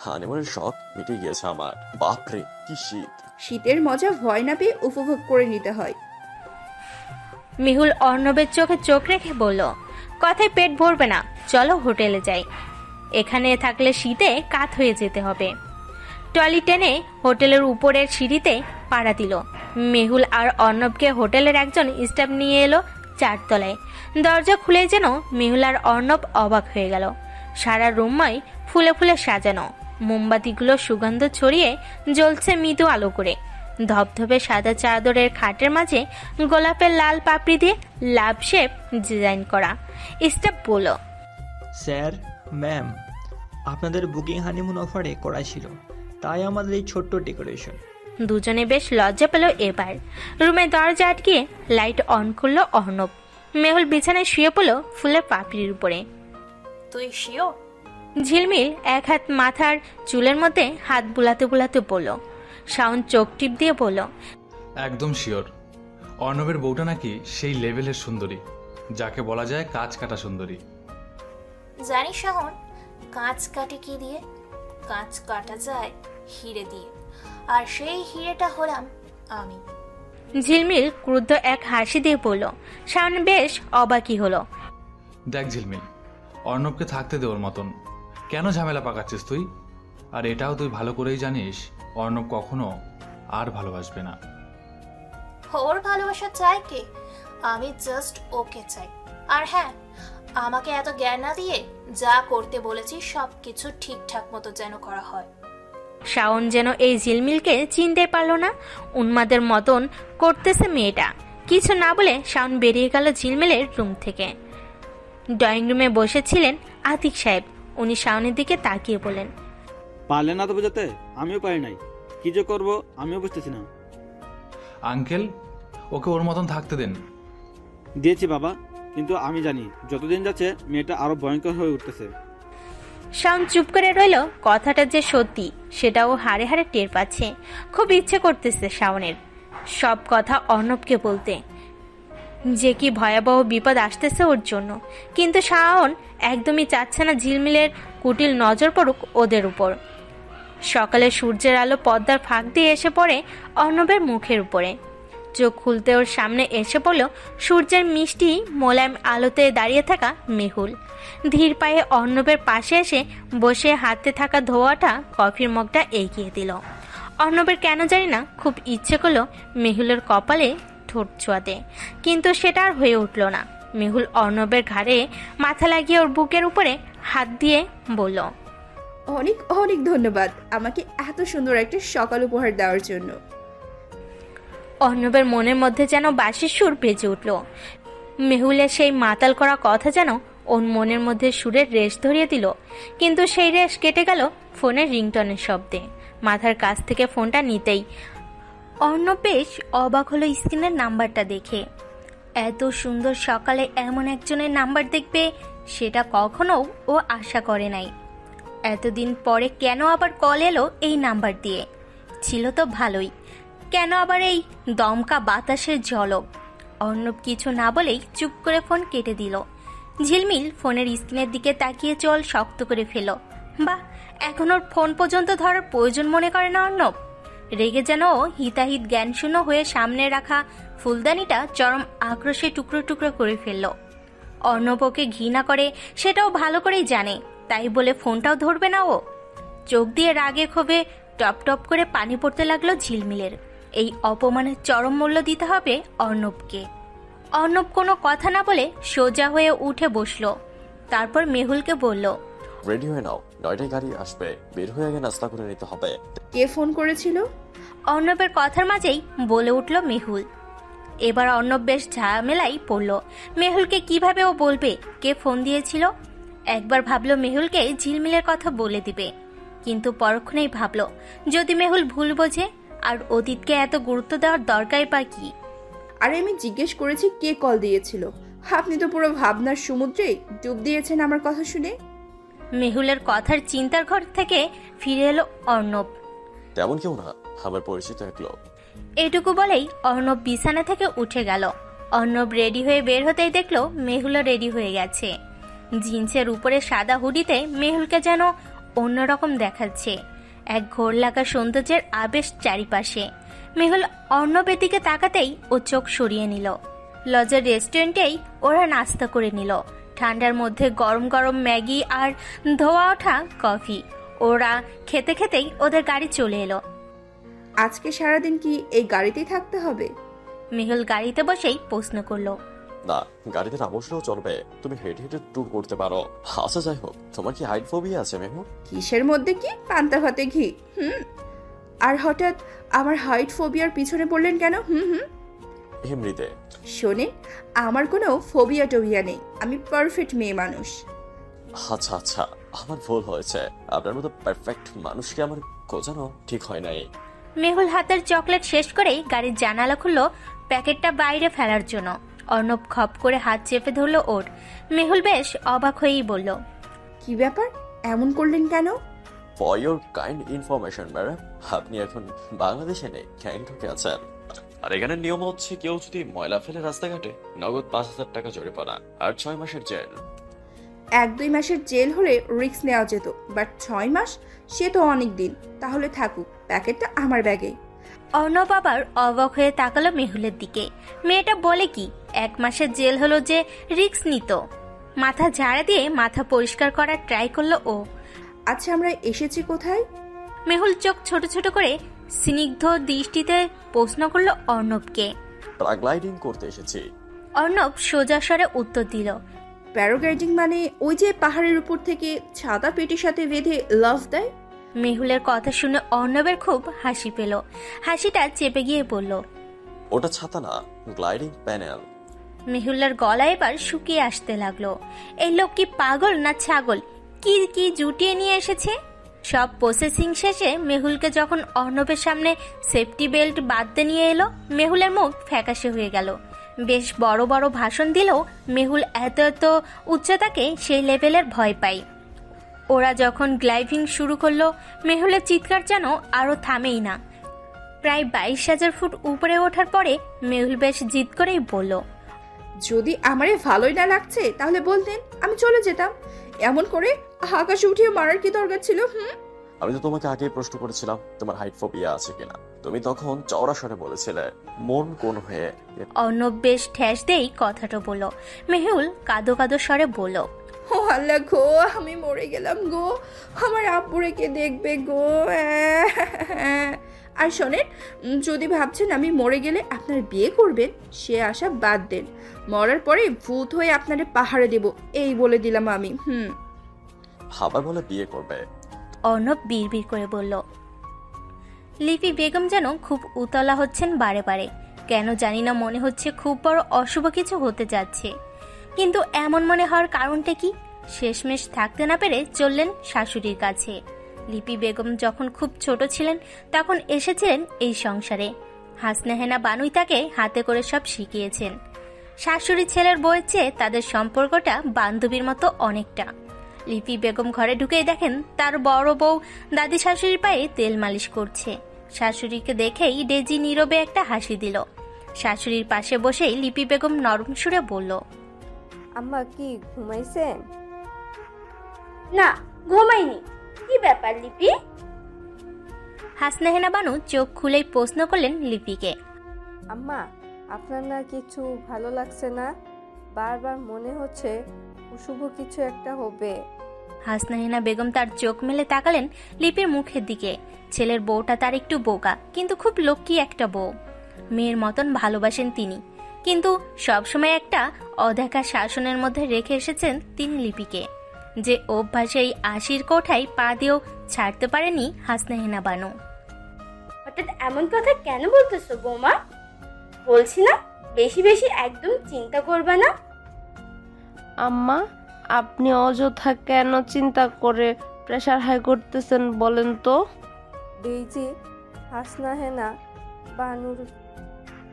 হানিমুনের শখ মিটে গিয়েছে আমার। বাপরে কি শীত! শীতের মজা ভয় না পেয়ে উপভোগ করে নিতে হয়। মেহুল অর্ণবের চোখে চোখ রেখে বলল, কথায় পেট ভরবে না, চলো হোটেলে যাই। এখানে থাকলে শীতে কাত হয়ে যেতে হবে। ট্রলি টেনে হোটেলের উপরের সিঁড়িতে পাড়া দিল। মেহুল আর অর্ণবকে হোটেলের একজন স্টাফ নিয়ে এলো 4 তলায়। দরজা খুলে যেন মেহুল আর অর্ণব অবাক হয়ে গেল। সারা রুমই ফুলে ফুলে সাজানো, মোমবাতিগুলো সুগন্ধ ছড়িয়ে জ্বলছে মৃদু আলো করে। ধবধবে সাদা চাদরের খাটের মাঝে গোলাপের লাল পাপড়ি দিয়ে লাভ শেপ ডিজাইন করা। স্টাফ বলল, স্যার, ম্যাম, আপনাদের বুকিং হানিমুন অফারে করা ছিল, তাই আমাদের এই ছোট্ট ডেকোরেশন। দুজনে বেশ লজ্জা পেল এবার। রুমের দরজা আটকিয়ে লাইট অন করলো অর্ণব। মেহুল বিছানায় শুয়ে পড়ল ফুলের পাপড়ির উপরে। তুই শিওর? ঝিলমিল এক হাত মাথার চুলের মধ্যে হাত বুলাতে বুলাতে বলল। শাওন চোখ টিপ দিয়ে বলল, একদম শিওর। অর্ণবের বউটা নাকি সেই লেভেলের সুন্দরী, যাকে বলা যায় কাঁচ কাটা সুন্দরী। জানিস শাহন, কাঁচ কাটে কি দিয়ে? কাঁচ কাটা যায় হিরে দিয়ে, আর সেই হিরেটা হলাম আমি। ঝিলমিল ক্রুদ্ধ এক হাসি দিয়ে বলল। শাওন বেশ অবাকই হলো। দেখ ঝিলমিল, অর্ণবকে থাকতে দে ওর মতন, কেন ঝামেলা পাকাচ্ছিস তুই? আর এটাও তুই ভালো করেই জানিস অর্ণব কখনো আর ভালোবাসবে না। ওর ভালোবাসা চাই কে? আমি জাস্ট ওকে চাই। আর হ্যাঁ, আমাকে এত জ্ঞান না দিয়ে যা করতে বলেছি সব কিছু ঠিকঠাক মতো যেন করা হয়। শাওন যেন এই ঝিলমিলকে চিনতে পারল না। উন্মাদের মতন করতেছে মেয়েটা। কিছু না বলে শাওন বেরিয়ে গেল ঝিলমিলের রুম থেকে। ড্রয়িং রুমে বসেছিলেন আতিক সাহেব। উনি শাওনের দিকে তাকিয়ে বলেন, পারলে না তো বোঝাতে? আমিও পারি নাই, কি যে করবো আমিও বুঝতেছি না। আঙ্কেল, ওকে ওর মতন থাকতে দেন। দিয়েছি বাবা, কিন্তু আমি জানি যতদিন যাচ্ছে মেয়েটা আরো ভয়ঙ্কর হয়ে উঠতেছে। শাওন চুপ করে রইল। কথাটা যে সত্যি সেটাও হাড়ে হাড়ে টের পাচ্ছে। খুব ইচ্ছে করতেছে শাওনের সব কথা অর্ণবকে বলতে, যে কি ভয়াবহ বিপদ আসতেছে ওর জন্য। কিন্তু শাওন একদমই চাচ্ছে না ঝিলমিলের কুটিল নজর পড়ুক ওদের উপর। সকালে সূর্যের আলো পর্দার ফাঁক দিয়ে এসে পড়ে অর্ণবের মুখের উপরে। চোখ খুলতে ওর সামনে এসে পড়ল সূর্যের মিষ্টি মোলায়েম আলোতে দাঁড়িয়ে থাকা মেহুল। ধীর পায়ে অর্ণবের পাশে এসে বসে হাতে থাকা ধোয়াটা কফির মগটা এগিয়ে দিল। অর্ণবের কেন জানি না খুব ইচ্ছে করলো মেহুলের কপালে ঠোঁট ছোঁয়াতে, কিন্তু সেটা আর হয়ে উঠল না। মেহুল অর্ণবের ঘাড়ে মাথা লাগিয়ে ওর বুকের উপরে হাত দিয়ে বলল, অনেক অনেক ধন্যবাদ আমাকে এত সুন্দর একটা সকাল উপহার দেওয়ার জন্য। অর্ণবের মনের মধ্যে যেন বাঁশির সুর বেজে উঠল। মেহুলের সেই মাতাল করা কথা যেন ওর মনের মধ্যে সুরের রেশ ধরিয়ে দিল। কিন্তু সেই রেশ কেটে গেল ফোনের রিংটনের শব্দে। মাথার কাছ থেকে ফোনটা নিতেই অর্ণব বেশ অবাক হলো স্ক্রিনের নাম্বারটা দেখে। এত সুন্দর সকালে এমন একজনের নাম্বার দেখবে সেটা কখনো ও আশা করে নাই। এতদিন পরে কেন আবার কল এলো এই নাম্বার দিয়ে? ছিল তো ভালোই, কেন আবার এই দমকা বাতাসের ঝলক? অর্ণব কিছু না বলেই চুপ করে ফোন কেটে দিল। ঝিলমিল ফোনের স্ক্রিনের দিকে তাকিয়ে চল শক্ত করে ফেল। বাহ, এখন ওর ফোন পর্যন্ত ধরার প্রয়োজন মনে করে না অর্ণব। রেগে যেন হিতাহিত জ্ঞানশূন্য হয়ে সামনে রাখা ফুলদানিটা চরম আক্রোশে টুকরো টুকরো করে ফেলল। অর্ণব ওকে ঘৃণা করে সেটাও ভালো করেই জানে, তাই বলে ফোনটাও ধরবে না ও। চোখ দিয়ে রাগে ক্ষোভে টপ টপ করে পানি পড়তে লাগলো ঝিলমিলের। এই অপমানের চরম মূল্য দিতে হবে অর্ণবকে। অর্ণব কোনো কথা না বলে সোজা হয়ে উঠে বসলো। তারপর মেহুলকে বলল, রেডি হয়ে নাও, 9টায় গাড়ি আসবে, বের হয়ে আগে নাস্তা করে নিতে হবে। কে ফোন করেছিল? অর্ণবের কথার মাঝেই বলে উঠল মেহুল। এবার অর্ণব বেশ ঝামেলাই পড়ল। মেহুলকে কিভাবে ও বলবে কে ফোন দিয়েছিল? একবার ভাবলো মেহুলকে ঝিলমিলের কথা বলে দিবে, কিন্তু পরক্ষণেই ভাবলো যদি মেহুল ভুল বোঝে, আর অতীতকে এত গুরুত্ব দেওয়ার দরকার বা কি? আরে আমি জিজ্ঞেস করেছি কে কল দিয়েছিল। আপনি তো পুরো ভাবনার সমুদ্রে ডুব দিয়েছেন আমার কথা শুনে। মেহুলের কথার চিন্তার ঘর থেকে ফিরে এলো অর্ণব। তেমন কেউ না, আমার পরিচিত এক লোক। এটুকু বলেই অর্ণব বিছানা থেকে উঠে গেল। অর্ণব রেডি হয়ে বের হতেই দেখলো মেহুলও রেডি হয়ে গেছে। জিন্সের উপরে সাদা হুডিতে মেহুলকে যেন অন্যরকম দেখাচ্ছে। এক ঘোর লাগা সৌন্দর্যের আবেশ চারিপাশে। মেহুল অর্ণবের দিকে তাকাতেই ও চোখ সরিয়ে নিল। লজের রেস্টুরেন্টেই ওরা নাস্তা করে নিল। ঠান্ডার মধ্যে গরম গরম ম্যাগি আর ধোয়া ওঠা কফি। ওরা খেতে খেতেই ওদের গাড়ি চলে এলো। আজকে সারাদিন কি এই গাড়িতেই থাকতে হবে? মেহুল গাড়িতে বসেই প্রশ্ন করলো। না, গাড়িতে না বসলেও চলবে, তুমি হেঁটে হেঁটে ট্যুর করতে পারো। আচ্ছা যাই হোক, তোমার কি হাইট ফোবিয়া আছে মেহু? কিসের মধ্যে কি পান্তা ভাতে ঘি? আর হঠাৎ আমার হাইট ফোবিয়ার পিছনে পড়লেন কেন? এমনিতে। শোনে, আমার কোনো ফোবিয়া টোবিয়া নেই, আমি পারফেক্ট মেয়ে মানুষ। আচ্ছা আচ্ছা, আমার ভুল হয়েছে। আপনার মতো পারফেক্ট মানুষকে আমার খোঁজানো ঠিক হয় নাই। মেহুল হাতের চকলেট শেষ করেই গাড়ির জানালা খুললো প্যাকেটটা বাইরে ফেলার জন্য। অর্ণব খপ করে হাত চেপে ধরলো ওর। মেহুল বেশ অবাক হয়েই বলল, কি ব্যাপার, এমন করলেন কেন? For your kind information madam, আপনি এখন বাংলাদেশে নেই, গ্যাংটকে আছেন। আর এখানে নিয়ম হচ্ছে কেউ যদি ময়লা ফেলে রাস্তাঘাটে নগদ 5,000 টাকা জরিমানা আর 6 মাসের জেল। 1-2 মাসের জেল হলে রিস্ক নেওয়া যেত, বাট 6 মাস সে তো অনেক দিন। তাহলে থাকুক, প্যাকেটটা আমার ব্যাগে। অর্ণব আবার অবাক হয়ে তাকালো মেহুলের দিকে। মেয়েটা বলে কি 1 মাসের জেল হলো যে রিস্ক নিত? মাথা ঝাড়া দিয়ে মাথা পরিষ্কার করার ট্রাই করলো ও। আচ্ছা, আমরা এসেছি কোথায়? মেহুল চোখ ছোট ছোট করে স্নিগ্ধ দৃষ্টিতে প্রশ্ন করলো অর্ণবকে। প্যারাগ্লাইডিং করতে এসেছি। অর্ণব সোজা স্বরে উত্তর দিল, প্যারাগ্লাইডিং মানে ওই যে পাহাড়ের উপর থেকে ছাতা পেটির সাথে বেঁধে লাফ দেয়? মেহুলের কথা শুনে অর্ণবের খুব হাসি পেল। হাসিটা চেপে গিয়ে বলল, ওটা ছাতা না, গ্লাইডিং প্যানেল। মেহুলের গলা এবার শুকিয়ে আসতে লাগলো। এই লোক কি পাগল না ছাগল? কি কি জুটিয়ে নিয়ে এসেছে? সব প্রসেসিং শেষে মেহুলকে যখন অর্ণবের সামনে সেফটি বেল্ট বাঁধতে নিয়ে এলো, মেহুলের মুখ ফ্যাকাশে হয়ে গেল। বেশ বড় বড় ভাষণ দিলেও মেহুল এত এত উচ্চতাকে সেই লেভেলের ভয় পায়। ওরা যখন গ্লাইডিং শুরু করলো, মেহুলের চিৎকার যেন আরও থামেই না। প্রায় 22,000 ফুট উপরে ওঠার পরে মেহুল বেশ জিদ করেই বলল, যদি আমারে ভালোই না লাগছে তাহলে বলতেন, আমি চলে যেতাম। এমন করে আকাশে উঠিয়ে মারার কি দরকার ছিল? আমি তো তোমাকে আগেই প্রশ্ন করেছিলাম তোমার হাইট ফোবিয়া আছে কিনা। তুমি তখন চওড়া স্বরে বলেছিলে মন কোন হয়ে। অর্ণব বেশ ঠেস দেই কথাটা বলল। মেহুল কাঁদো কাঁদো স্বরে বলল, ও আল্লাহ গো, আমি মরে গেলাম গো, আমার আব্বুরে কে দেখবে গো। আর শোনেন, যদি ভাবছেন আমি মরে গেলে আপনার বিয়ে করবেন, সে আশা বাদ দেন। মরার পরে ভূত হয়ে আপনারে পাহাড়ে দেব, এই বলে দিলাম আমি। আবার বলে বিয়ে করবে? অর্ণব বিড়বিড় করে বলল। লিপি বেগম যেন খুব উতলা হচ্ছেন বারে বারে। কেন জানি না মনে হচ্ছে খুব বড় অশুভ কিছু হতে যাচ্ছে। কিন্তু এমন মনে হওয়ার কারণটা কি? শেষমেশ থাকতে না পেরে চললেন শাশুড়ির কাছে। লিপি বেগম যখন খুব ছোট ছিলেন তখন এসেছিলেন এই সংসারে। হাসনাহেনা বানুই তাকে হাতে করে সব শিখিয়েছেন। শাশুড়ি ছেলের বউয়ের চেয়ে তাদের সম্পর্কটা বান্ধবীর মতো অনেকটা। লিপি বেগম ঘরে ঢুকেই দেখেন তার বড় বউ দাদি শাশুড়ির পায়ে তেল মালিশ করছে। শাশুড়িকে দেখেই ডেজি নীরবে একটা হাসি দিল। শাশুড়ির পাশে বসেই লিপি বেগম নরম সুরে বলল, আম্মা কি ঘুমাইছেন? না, ঘুমাইনি। কি ব্যাপার লিপি? হাসনাহেনা বানু চোখ খুলেই প্রশ্ন করলেন লিপিকে। আম্মা, আপনার না কিছু ভালো লাগছে না? বারবার মনে হচ্ছে অশুভ কিছু একটা হবে। হাসনাহেনা বেগম তার চোখ মেলে তাকালেন লিপির মুখের দিকে। ছেলের বউটা তার একটু বোকা, কিন্তু খুব লক্ষ্মী একটা বউ। মেয়ের মতন ভালোবাসেন তিনি, কিন্তু সবসময় একটা অদেখা শাসনের মধ্যে রেখে এসেছেন তিনি লিপিকে, যে অভ্যাসে এই আশির কোঠায় পা দিয়েও ছাড়তে পারেনি হাসনাহেনা বানু। হঠাৎ এমন কথা কেন বলতেছো বৌমা? বলছি না বেশি বেশি একদম চিন্তা করবা না। আম্মা, আপনি অযথা কেন চিন্তা করে প্রেশার হাই করতেছেন বলেন তো? ডেইজি হাসনাহেনা বানুর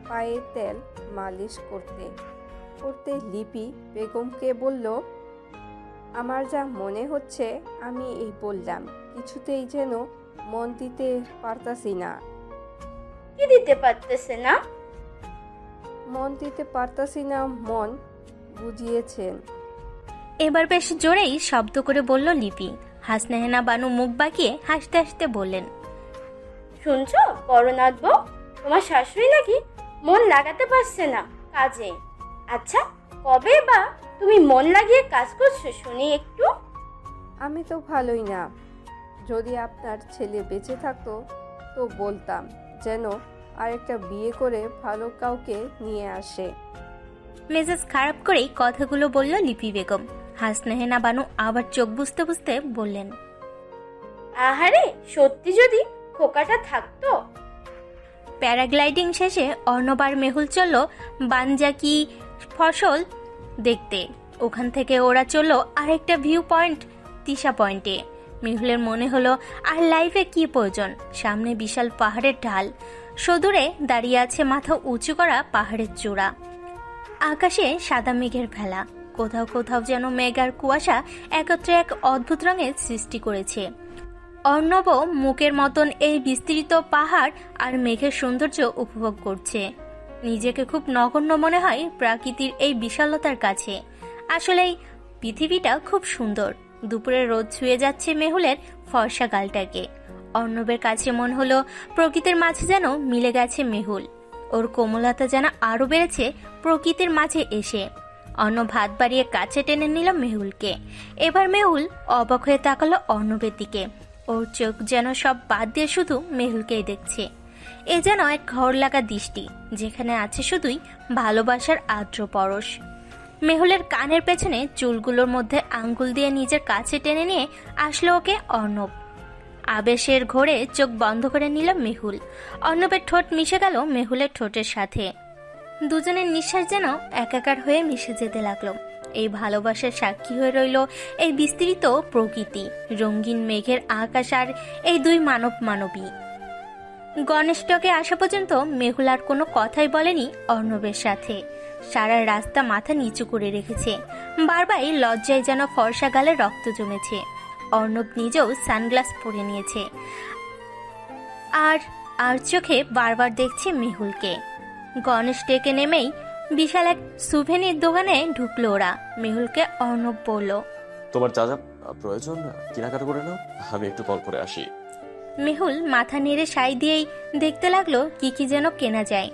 পায়ে তেল মালিশ করতে করতে লিপি বেগমকে বলল, আমার যা মনে হচ্ছে আমি এই বললাম, কিছুতেই যেন মন দিতে পারতাছি না। কি দিতে পারতেছে না? মন দিতে পারতাছি না, মন বুঝিয়েছেন। এবার বেশ জোরেই শব্দ করে বলল লিপি। হাসনাহেনা বানু মুখ বাঁকিয়ে হাসতে হাসতে বললেন, শুনছো বড়নাথ বউ, তোমার শাশুড়ি নাকি মন লাগাতে পারছে না কাজে। আচ্ছা, কবে বা তুমি মন লাগিয়ে কাজ করছো শুনি একটু। আমি তো ভালোই না। যদি আপনার ছেলে বেঁচে থাকতো তো বলতাম যেন আরেকটা বিয়ে করে ভালো কাউকে নিয়ে আসে। মেজাজ খারাপ করেই কথাগুলো বলল লিপি বেগম। হাসনাহেনা বানু আবার চোখ বুজতে বুজতে বললেন, আহারে, সত্যি যদি খোকাটা থাকতো। প্যারাগ্লাইডিং শেষে অর্ণব আর মেহুল চলল বানজাকি ফসল দেখতে। ওখান থেকে ওরা চলল আরেকটা ভিউ পয়েন্ট, তিশা পয়েন্টে। মেহুলের মনে হলো আর লাইফে কি প্রয়োজন, সামনে বিশাল পাহাড়ের ঢাল, সদূরে দাঁড়িয়ে আছে মাথা উঁচু করা পাহাড়ের চূড়া, আকাশে সাদা মেঘের ভেলা, কোথাও কোথাও যেন মেঘ আর কুয়াশা একত্রে এক অদ্ভুত রঙের সৃষ্টি করেছে। অর্ণব মুখের মতন এই বিস্তৃত পাহাড় আর মেঘের সৌন্দর্য উপভোগ করছে। নিজেকে খুব নগণ্য মনে হয় প্রকৃতির এই বিশালতার কাছে। আসলেই পৃথিবীটা খুব সুন্দর। দুপুরে রোদ ছুঁয়ে যাচ্ছে মেহুলের ফর্সা গালটাকে। অর্ণবের কাছে মনে হলো প্রকৃতির মাঝে যেন মিলে গেছে মেহুল, ওর কোমলতা যেন আরও বেড়েছে প্রকৃতির মাঝে এসে। অর্ণব হাত বাড়িয়ে কাছে টেনে নিল মেহুলকে। এবার মেহুল অবাক হয়ে তাকালো অর্ণবের দিকে। ওর চোখ যেন সব বাদ দিয়ে শুধু মেহুলকেই দেখছে। এ যেন এক ঘর লাগা দৃষ্টি, যেখানে আছে শুধুই ভালোবাসার আর্দ্র পরশ। মেহুলের কানের পেছনে চুলগুলোর মধ্যে আঙ্গুল দিয়ে নিজের কাছে টেনে নিয়ে আসলো ওকে অর্ণব। আবেশের ঘোরে চোখ বন্ধ করে নিল মেহুল। অর্ণবের ঠোঁট মিশে গেল মেহুলের ঠোঁটের সাথে। দুজনের নিঃশ্বাস যেন একাকার হয়ে মিশে যেতে লাগলো। এই ভালোবাসার সাক্ষী হয়ে রইল এই বিস্তৃত প্রকৃতি, রঙিন মেঘের আকাশ আর এই দুই মানবী। গণেশটকে আসা পর্যন্ত মেহুল আর কোনো কথাই বলেনি অর্ণবের সাথে। সারা রাস্তা মাথা নিচু করে রেখেছে। বারবারই লজ্জায় যেন ফর্সা গালে রক্ত জমেছে। অর্ণব নিজেও সানগ্লাস পরে নিয়েছে আর চোখে বারবার দেখছে মেহুলকে। গণেশ ডেকে নেমেই বিশাল এক সুভেনির দোকানে ঢুকলো ওরা। মেহুলকে অর্ণব বলল, তোমার যা যা প্রয়োজন কেনাকাটা করে নাও, আমি একটু কল করে আসি। মেহুল মাথা নেড়ে সাই দিয়েই দেখতে লাগলো কি কি যেন কেনা যায়।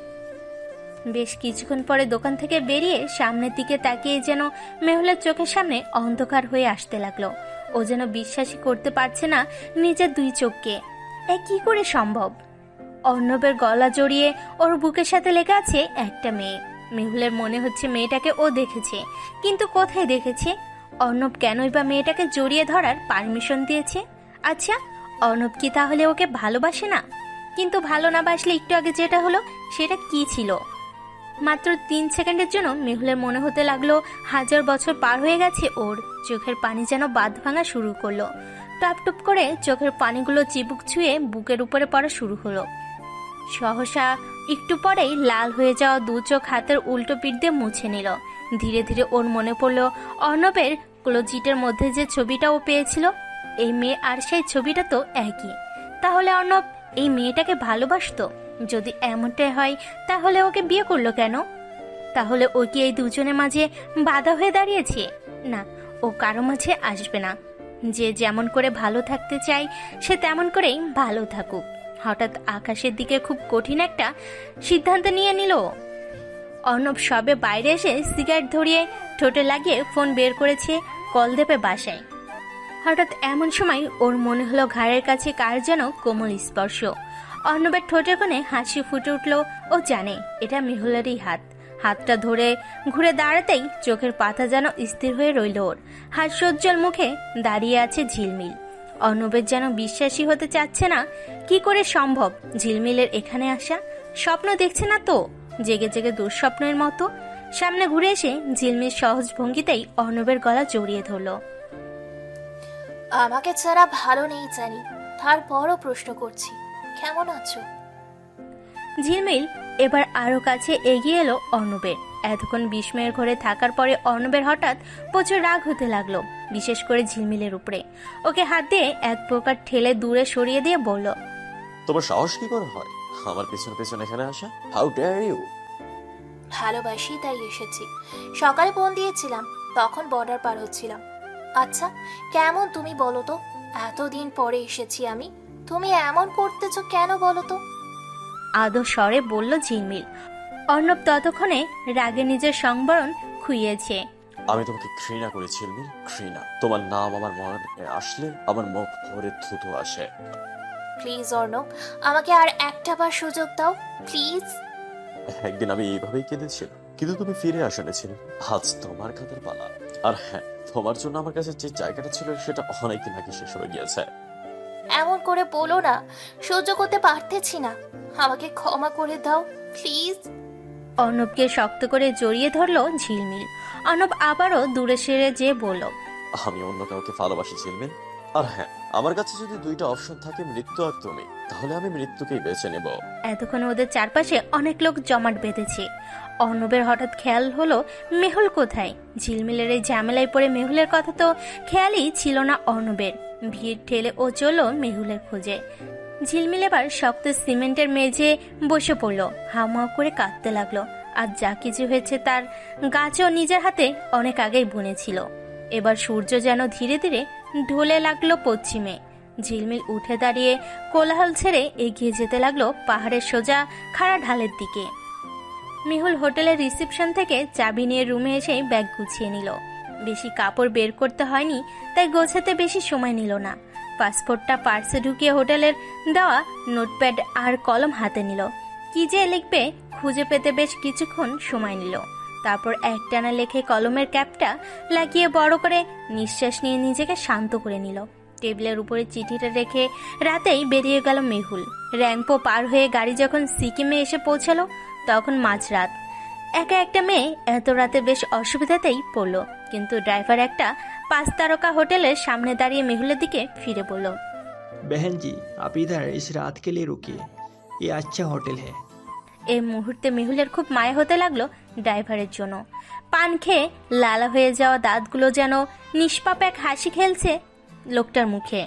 বেশ কিছুক্ষণ পরে দোকান থেকে বেরিয়ে সামনের দিকে তাকিয়ে যেন মেহুলের চোখের সামনে অন্ধকার হয়ে আসতে লাগলো। ও যেন বিশ্বাসই করতে পারছে না নিজের দুই চোখকে। এ কি করে সম্ভব? অর্ণবের গলা জড়িয়ে ওর বুকের সাথে লেগে আছে একটা মেয়ে। মেহুলের মনে হচ্ছে মেয়েটাকে ও দেখেছে, কিন্তু কোথায় দেখেছে? অর্ণব কেনই বা মেয়েটাকে জড়িয়ে ধরার পারমিশন দিয়েছে? আচ্ছা, অর্ণব কি তাহলে ওকে ভালোবাসে না? কিন্তু ভালো না বাসলে একটু আগে যেটা হলো সেটা কি ছিল? মাত্র 3 সেকেন্ডের জন্য মেহুলের মনে হতে লাগলো 1000 বছর পার হয়ে গেছে ওর। চোখের পানি যেন বাঁধ ভাঙা শুরু করলো। টপ টপ করে চোখের পানিগুলো চিবুক ছুঁয়ে বুকের উপরে পড়া শুরু হলো। সহসা একটু পরেই লাল হয়ে যাওয়া দু চোখ হাতের উল্টো পিঠ দিয়ে মুছে নিল। ধীরে ধীরে ওর মনে পড়লো অর্ণবের ক্লোজিটের মধ্যে যে ছবিটা ও পেয়েছিল, এই মেয়ে আর সেই ছবিটা তো একই। তাহলে অর্ণব এই মেয়েটাকে ভালোবাসতো? যদি এমনটাই হয় তাহলে ওকে বিয়ে করলো কেন? তাহলে ও কি এই দুজনের মাঝে বাধা হয়ে দাঁড়িয়েছে? না, ও কারো মাঝে আসবে না। যে যেমন করে ভালো থাকতে চায় সে তেমন করেই ভালো থাকুক। হঠাৎ আকাশের দিকে খুব কঠিন একটা সিদ্ধান্ত নিয়ে নিল। অর্ণব সবে বাইরে এসে সিগারেট ধরিয়ে ঠোঁটে লাগিয়ে ফোন বের করেছে, কল দেবে বাসায়। হঠাৎ এমন সময় ওর মনে হলো ঘাড়ের কাছে কার যেন কোমল স্পর্শ। অর্ণবের ঠোঁটের কোণে হাসি ফুটে উঠল। ও জানে এটা মেহুলেরই হাত। হাতটা ধরে ঘুরে দাঁড়াতেই চোখের পাতা যেন স্থির হয়ে রইল ওর। হাস্যোজ্জ্বল মুখে দাঁড়িয়ে আছে ঝিলমিল। অর্ণবের যেন বিশ্বাসই হতে চাচ্ছে না। কি করে সম্ভব ঝিলমিলের এখানে আসা? স্বপ্ন দেখছে না তো? জেগে জেগে দুঃস্বপ্নের মতো। সামনে ঘুরে এসে ঝিলমিল সহজ ভঙ্গিতেই অর্ণবের গলা জড়িয়ে ধরল। আমাকে ছাড়া ভালো নেই জানি, তারপরও প্রশ্ন করছি, কেমন আছো? ঝিলমিল এবার আরো কাছে এগিয়ে এলো অর্ণবের। এতক্ষণ বিস্ময়ের ঘরে থাকার পরে অর্ণবের হঠাৎ প্রচুর রাগ হতে লাগলো, বিশেষ করে ঝিলমিলের উপরে। ওকে হাত দিয়ে এক প্রকার ঠেলে দূরে সরিয়ে দিয়ে বলল, তোমার সাহস কি করে হয় আমার পেছনে পেছনে এখানে আসা? How dare you! ভালোবাসি তাই এসেছি। সকালে ফোন দিয়েছিলাম, তখন বর্ডার পার হচ্ছিলাম। আচ্ছা, কেমন তুমি বলো তো? এতদিন পরে এসেছি আমি, তুমি এমন করতেছো কেন বলো তো? আদো স্বরে বলল ঝিলমিল। অর্ণব ততক্ষণে রাগে নিজের সংবরণ খুইয়েছে। আমি তোমাকে ঘৃণা করি ঝিলমিল, ঘৃণা। তোমার নাম আমার মনে আসলে আমার মুখ ভরে থুতু আসে। প্লিজ অর্ণব, আমাকে আর একটা বার সুযোগ দাও প্লিজ। একদিন আমি এইভাবেই কেঁদেছিলাম, কিন্তু তুমি ফিরে আসলে ছিল। আজ তোমার কাঁধের পালা। আর হ্যাঁ, তোমার জন্য আমার কাছে যে জায়গাটা ছিল সেটা অনেকদিন আগে শেষ হয়ে গিয়েছে। এমন করে বলো না, সহ্য করতে পারতেছি না, আমাকে ক্ষমা করে দাও প্লিজ। অর্ণবকে শক্ত করে জড়িয়ে ধরলো ঝিলমিল। অর্ণব আবারও দূরে সরে যেয়ে বলল, আমি অন্য কাউকে ভালোবাসি ঝিলমিল। আর হ্যাঁ, আমার কাছে যদি দুইটা অপশন থাকে, মৃত্যু আর তুমি, তাহলে আমি মৃত্যুকেই বেছে নেব। এতক্ষণ ওদের চারপাশে অনেক লোক জমাট বেঁধেছে। অর্ণবের হঠাৎ খেয়াল হলো মেহুল কোথায়। ঝিলমিলের এই ঝামেলায় পড়ে মেহুলের কথা তো খেয়ালই ছিল না অর্ণবের। ভিড় ঠেলে ও চলল মেহুলের খোঁজে। ঝিলমিল এবার শক্ত সিমেন্টের মেঝে বসে পড়ল, হাউমাউ করে কাঁদতে লাগলো। আর যা কিছু হয়েছে তার গাছও নিজের হাতে অনেক আগেই বুনেছিল। এবার সূর্য যেন ধীরে ধীরে ঢলে লাগলো পশ্চিমে। ঝিলমিল উঠে দাঁড়িয়ে কোলাহল ছেড়ে এগিয়ে যেতে লাগলো পাহাড়ের সোজা খাড়া ঢালের দিকে। মেহুল হোটেলের রিসেপশন থেকে চাবি নিয়ে রুমে এসে ব্যাগ গুছিয়ে নিল। বেশি কাপড় বের করতে হয়নি, তাই গোছাতে বেশি সময় নিল না। পাসপোর্টটা পার্সে ঢুকিয়ে হোটেলের দেওয়া নোটপ্যাড আর কলম হাতে নিল। কি যে লিখবে খুঁজে পেতে বেশ কিছুক্ষণ সময় নিল। তারপর একটানা লেখে কলমের ক্যাপটা লাগিয়ে বড় করে নিঃশ্বাস নিয়ে নিজেকে শান্ত করে নিল। টেবিলের উপরে চিঠিটা রেখে রাতেই বেরিয়ে গেল মেহুল। র্যাম্পো পার হয়ে গাড়ি যখন সিকিমে এসে পৌঁছালো তখন মাঝরাত। একা একটা মেয়ে এত রাতে বেশ অসুবিধাতেই পড়ল, কিন্তু ড্রাইভার একটা 5 তারকা হোটেলের সামনে দাঁড়িয়ে মেহুলের দিকে ফিরে বলল, बहन जी आप इधर इस रात के लिए रुकिए, ये अच्छा होटल है। এই মুহূর্তে মেহুলের খুব মায়া হতে লাগলো ড্রাইভারের জন্য। পান খেয়ে লালা হয়ে যাওয়া দাঁতগুলো যেন নিষ্পাপ এক হাসি খেলছে লোকটার মুখে।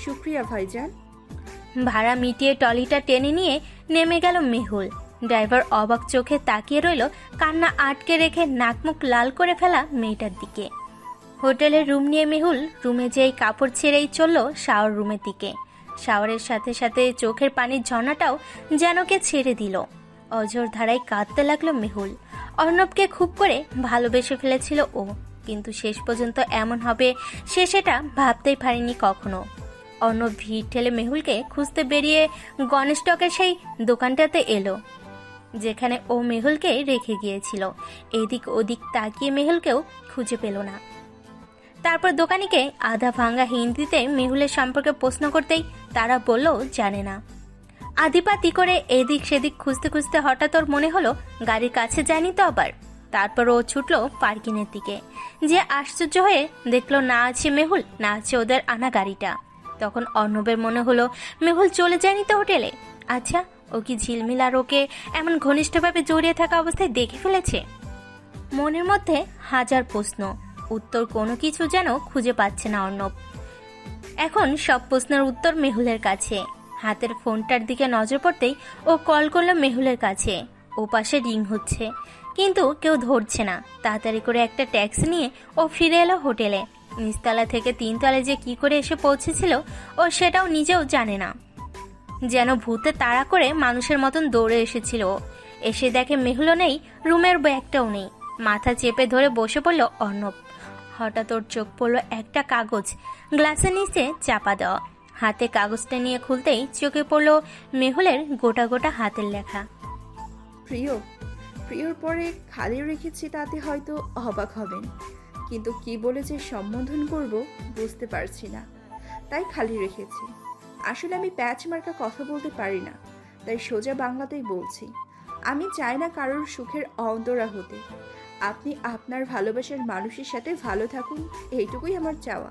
শুক্রিয়া ভাইজান। ভাড়া মিটিয়ে টলিটা টেনে নিয়ে নেমে গেল মেহুল। ড্রাইভার অবাক চোখে তাকিয়ে রইল কান্না আটকে রেখে নাকমুখ লাল করে ফেলা মেয়েটার দিকে। হোটেলের রুম নিয়ে মেহুল রুমে যেই কাপড় ছেড়েই চলল শাওয়ার রুমের দিকে। শাওয়ারের সাথে সাথে চোখের পানির ঝর্ণাটাও যেন কে ছেড়ে দিল। অঝোর ধারায় কাঁদতে লাগলো মেহুল। অর্ণবকে খুব করে ভালোবেসে ফেলেছিল ও, কিন্তু শেষ পর্যন্ত এমন হবে সে সেটা ভাবতেই পারেনি কখনো। অর্ণব ভিড় ঠেলে মেহুলকে খুঁজতে বেরিয়ে গণেশ টকের সেই দোকানটাতে এলো যেখানে ও মেহুলকে রেখে গিয়েছিল। এদিক ওদিক তাকিয়ে মেহুলকেও খুঁজে পেল না। তারপর দোকানিকে আধা ভাঙ্গা হিন্দিতে মেহুলের সম্পর্কে প্রশ্ন করতেই তারা বলল জানে না। আধিপাতি করে এদিক সেদিক খুঁজতে খুঁজতে হঠাৎ ওর মনে হলো গাড়ির কাছে যায়নি তো আবার। তারপর ও ছুটলো পার্কিংয়ের দিকে, যে আশ্চর্য হয়ে দেখলো না আছে মেহুল, না আছে ওদের আনা গাড়িটা। তখন অর্ণবের মনে হলো মেহুল চলে যায়নি তো হোটেলে। আচ্ছা, ও কি ঝিলমিল আর ওকে এমন ঘনিষ্ঠভাবে জড়িয়ে থাকা অবস্থায় দেখে ফেলেছে? মনের মধ্যে হাজার প্রশ্ন, উত্তর কোনো কিছু যেন খুঁজে পাচ্ছে না অর্ণব। এখন সব প্রশ্নের উত্তর মেহুলের কাছে। হাতের ফোনটার দিকে নজর পড়তেই ও কল করলো মেহুলের কাছে। ও পাশে রিং হচ্ছে, কিন্তু কেউ ধরছে না। তাড়াতাড়ি করে একটা ট্যাক্সি নিয়ে ও ফিরে এলো হোটেলে। নিচতলা থেকে 3 তলায় যে কি করে এসে পৌঁছেছিল ও সেটাও নিজেও জানে না। যেন ভূতে তাড়া করে মানুষের মতন দৌড়ে এসেছিল। এসে দেখে মেহুলও নেই, রুমের ব্যাগটাও নেই। মাথা চেপে ধরে বসে পড়ল অর্ণব। হঠাৎ ওর চোখ পড়ল একটা কাগজ গ্লাসের নিচে চাপা দেওয়া। হাতে কাগজটা নিয়ে খুলতেই চোখে পড়ল মেহুলের গোটা গোটা হাতের লেখা। প্রিয়র পরে খালি রেখেছি, তাতে হয়তো অবাক হবেন, কিন্তু কি বলে যে সম্বোধন করব বুঝতে পারছি না, তাই খালি রেখেছি। আসলে আমি প্যাচ মার্কা কথা বলতে পারি না, তাই সোজা বাংলাতেই বলছি। আমি চাই না কারোর সুখের অন্তরা হতে। আপনি আপনার ভালোবাসার মানুষের সাথে ভালো থাকুন, এইটুকুই আমার চাওয়া।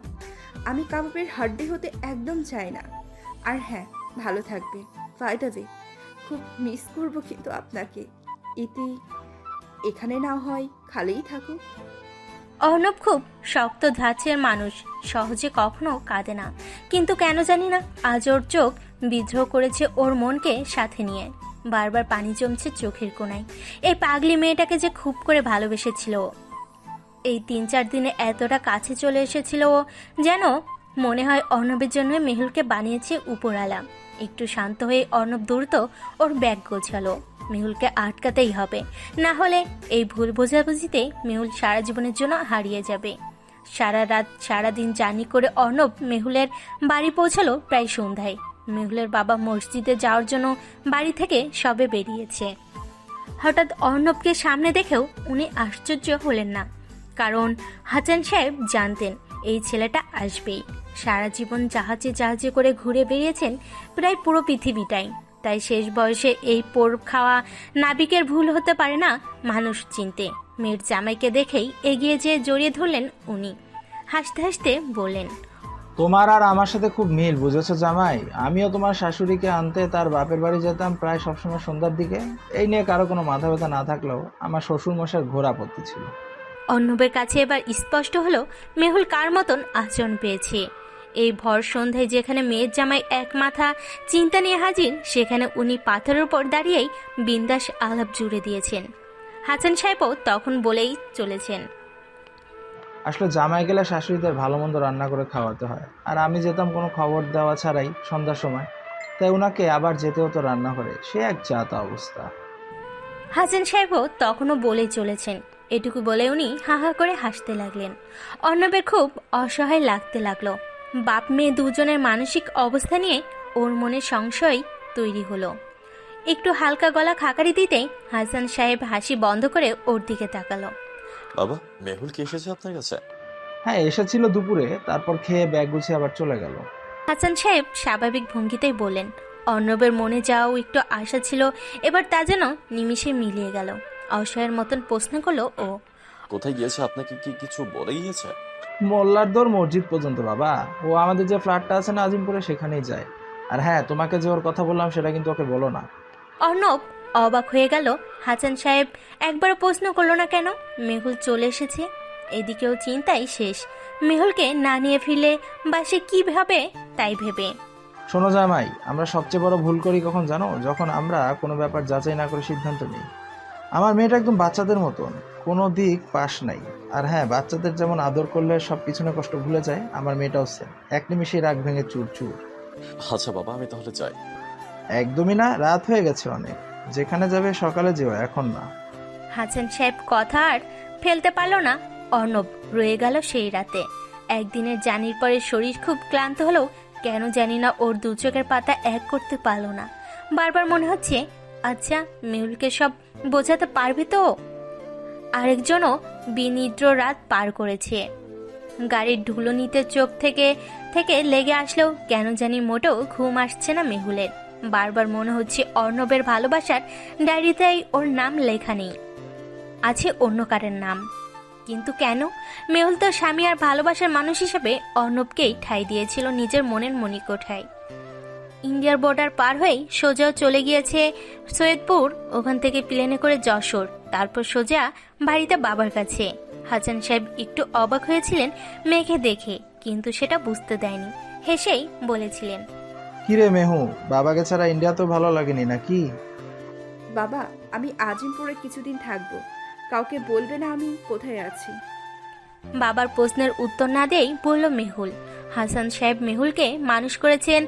আমি কাবাবের হাড্ডি হতে একদম চাই না। আর হ্যাঁ, ভালো থাকবে। বাই দ্য ওয়ে, খুব মিস করব কিন্তু আপনাকে। ইতি এখানে না হয় খালিই থাকুক। অর্ণব খুব শক্ত ধাঁচের মানুষ, সহজে কখনো কাঁদে না, কিন্তু কেন জানি না আজ ওর চোখ বিদ্রোহ করেছে ওর মনকে সাথে নিয়ে। বারবার পানি জমছে চোখের কোণায়। এই পাগলি মেয়েটাকে যে খুব করে ভালোবেসেছিল। এই 3-4 দিনে এতটা কাছে চলে এসেছিল ও, যেন মনে হয় অর্ণবের জন্য মেহুলকে বানিয়েছে উপরালা। একটু শান্ত হয়ে অর্ণব দ্রুত ওর ব্যাগ গোছালো। মেহুলকে আটকাতেই হবে, না হলে এই ভুল বোঝাবুঝিতে মেহুল সারা জীবনের জন্য হারিয়ে যাবে। সারা রাত সারাদিন জার্নি করে অর্ণব মেহুলের বাড়ি পৌঁছালো প্রায় সন্ধ্যায়। মেহুলের বাবা মসজিদে যাওয়ার জন্য বাড়ি থেকে সবে বেরিয়েছে। হঠাৎ অর্ণবকে সামনে দেখেও উনি আশ্চর্য হলেন না, কারণ হাসান সাহেব জানতেন এই ছেলেটা আসবেই। সারা জীবন জাহাজে জাহাজে করে ঘুরে বেরিয়েছেন প্রায় পুরো পৃথিবীটাই, তাই শেষ বয়সে এই পোর খাওয়া নাবিকের ভুল হতে পারে না মানুষ চিনতে। মেয়ের জামাইকে দেখেই এগিয়ে যেয়ে জড়িয়ে ধরলেন উনি। হাসতে হাসতে বললেন, তোমার আর আমার সাথে খুব মিল, বুঝেছো জামাই? আমিও তোমার শাশুড়িকে আনতে তার বাপের বাড়ি যেতাম প্রায় সবসময় সন্ধ্যার দিকে। এই নিয়ে কারো কোনো মাথা ব্যথা না থাকলেও আমার শ্বশুর মশাইয়ের ঘোর আপত্তি ছিল। অর্ণবের কাছে এবার স্পষ্ট হলো মেহুল কার মতন আচরণ পেয়েছে। এই ভর সন্ধ্যায় যেখানে মেয়ের জামাই এক মাথা চিন্তা নিয়ে হাজির, সেখানে উনি পাথরের উপর দাঁড়িয়েই বিন্দাস আলাপ জুড়ে দিয়েছেন। হাসান সাহেবও তখন বলেই চলেছেন, আসলে জামাই গেলে শাশুড়িদের ভালো মন্দ রান্না করে খাওয়াতে হয়, আর আমি যেতাম কোনো খবর দেওয়া ছাড়াই সন্ধ্যার সময়, তাই ওনাকে আবার যেতে হতো রান্না করে। সে এক জাতা অবস্থা। হাসান সাহেবও তখনও বলেই চলেছেন। এটুকু বলে উনি হা হা করে হাসতে লাগলেন। অর্ণবের খুব অসহায় লাগতে লাগলো। বাপ মেয়ে দুজনের মানসিক অবস্থা নিয়ে ওর মনে সংশয় তৈরি হলো। একটু হালকা গলা খাকারি দিতেই হাসান সাহেব হাসি বন্ধ করে ওর দিকে তাকালো। বাবা, মেহুল কি এসেছে আপনার কাছে? হ্যাঁ, এসেছিল দুপুরে, তারপর খেয়ে ব্যাগ গুছিয়ে আবার চলে গেল। হাসান সাহেব স্বাভাবিক ভঙ্গিতেই বললেন। অর্ণবের মনে যাওয়াও একটু আশা ছিল, এবার তা যেন নিমিষে মিলিয়ে গেল। অসহায়ের মতন প্রশ্ন করলো ও, কোথায় গিয়েছে? আপনাকে কি কিছু বলে গিয়েছে? মোল্লারদর মসজিদ পর্যন্ত বাবা। ও আমাদের যে ফ্ল্যাটটা আছে না আজিমপুরে, সেখানেই যায়। আর হ্যাঁ, তোমাকে যে ওর কথা বললাম সেটা কিন্তু ওকে বলো না। অর্ণব অবাক হয়ে গেল। হাসান সাহেব একবার প্রশ্ন করলো না কেন? মেহুল চলে এসেছে, এদিকেও চিন্তাই শেষ। মেহুলকে না নিয়ে ফিরলে বা সে কি ভাবে তাই ভেবে। শোনো জামাই, আমরা সবচেয়ে বড় ভুল করি কখন জানো? যখন আমরা কোনো ব্যাপার যাচাই না করে সিদ্ধান্ত নিই। আমার মেয়েটা একদম বাচ্চাদের মতন, কোনো দিক পাস নাই। আর হ্যাঁ, বাচ্চাদের যেমন আদর করলে সব পিছনে কষ্ট ভুলে যায়, আমার মেয়েটাও সেম, এক নিমিষেই রাগ ভেঙে চুর চুর। আচ্ছা বাবা, আমি তাহলে যাই। একদমই না, রাত হয়ে গেছে অনেক। যেখানে যাবে সকালে যেও, এখন না। হাসান সাহেব কথা আর ফেলতে পারল না। অর্ণব রয়ে গেল সেই রাতে। একদিনের জার্নির পরে শরীর খুব ক্লান্ত হলেও কেন জানি না ওর দু চোখের পাতা এক করতে পারল না। বারবার মনে হচ্ছে, আচ্ছা মেহুলকে সব বোঝাতে পারবে তো? আরেকজনও বিনিদ্র রাত পার করেছে। গাড়ির ধুলো নিতে চোখ থেকে থেকে লেগে আসলেও কেন জানি মোটেও ঘুম আসছে না মেহুলের। বারবার মনে হচ্ছে অর্ণবের ভালোবাসার ডায়েরিতেই ওর নাম লেখা নেই, আছে অন্য কারের নাম। কিন্তু কেন? মেহুল তো স্বামী আর ভালোবাসার মানুষ হিসেবে অর্ণবকেই ঠাঁই দিয়েছিল নিজের মনের মণিকোঠায়। ইন্ডিয়ার বর্ডার পার হয়েই সোজা চলে গিয়েছে সৈয়দপুর, ওখান থেকে প্লেনে করে যশোর, তারপর সোজা বাড়িতে বাবার কাছে। হাসান সাহেব একটু অবাক হয়েছিলেন মেঘে দেখে, কিন্তু সেটা বুঝতে দেয়নি। হেসেই বলেছিলেন, কিরে মেহু, বাবাকে ছাড়া ইন্ডিয়া তো ভালো লাগেনি নাকি? বাবা, আমি আজিমপুরে কিছুদিন থাকবো, কাউকে বলবে না আমি কোথায় আছি। বাবার প্রশ্নের উত্তর না দিয়েই বলল মেহুল। হাসান সাহেব মেহুলকে মানুষ করেছেন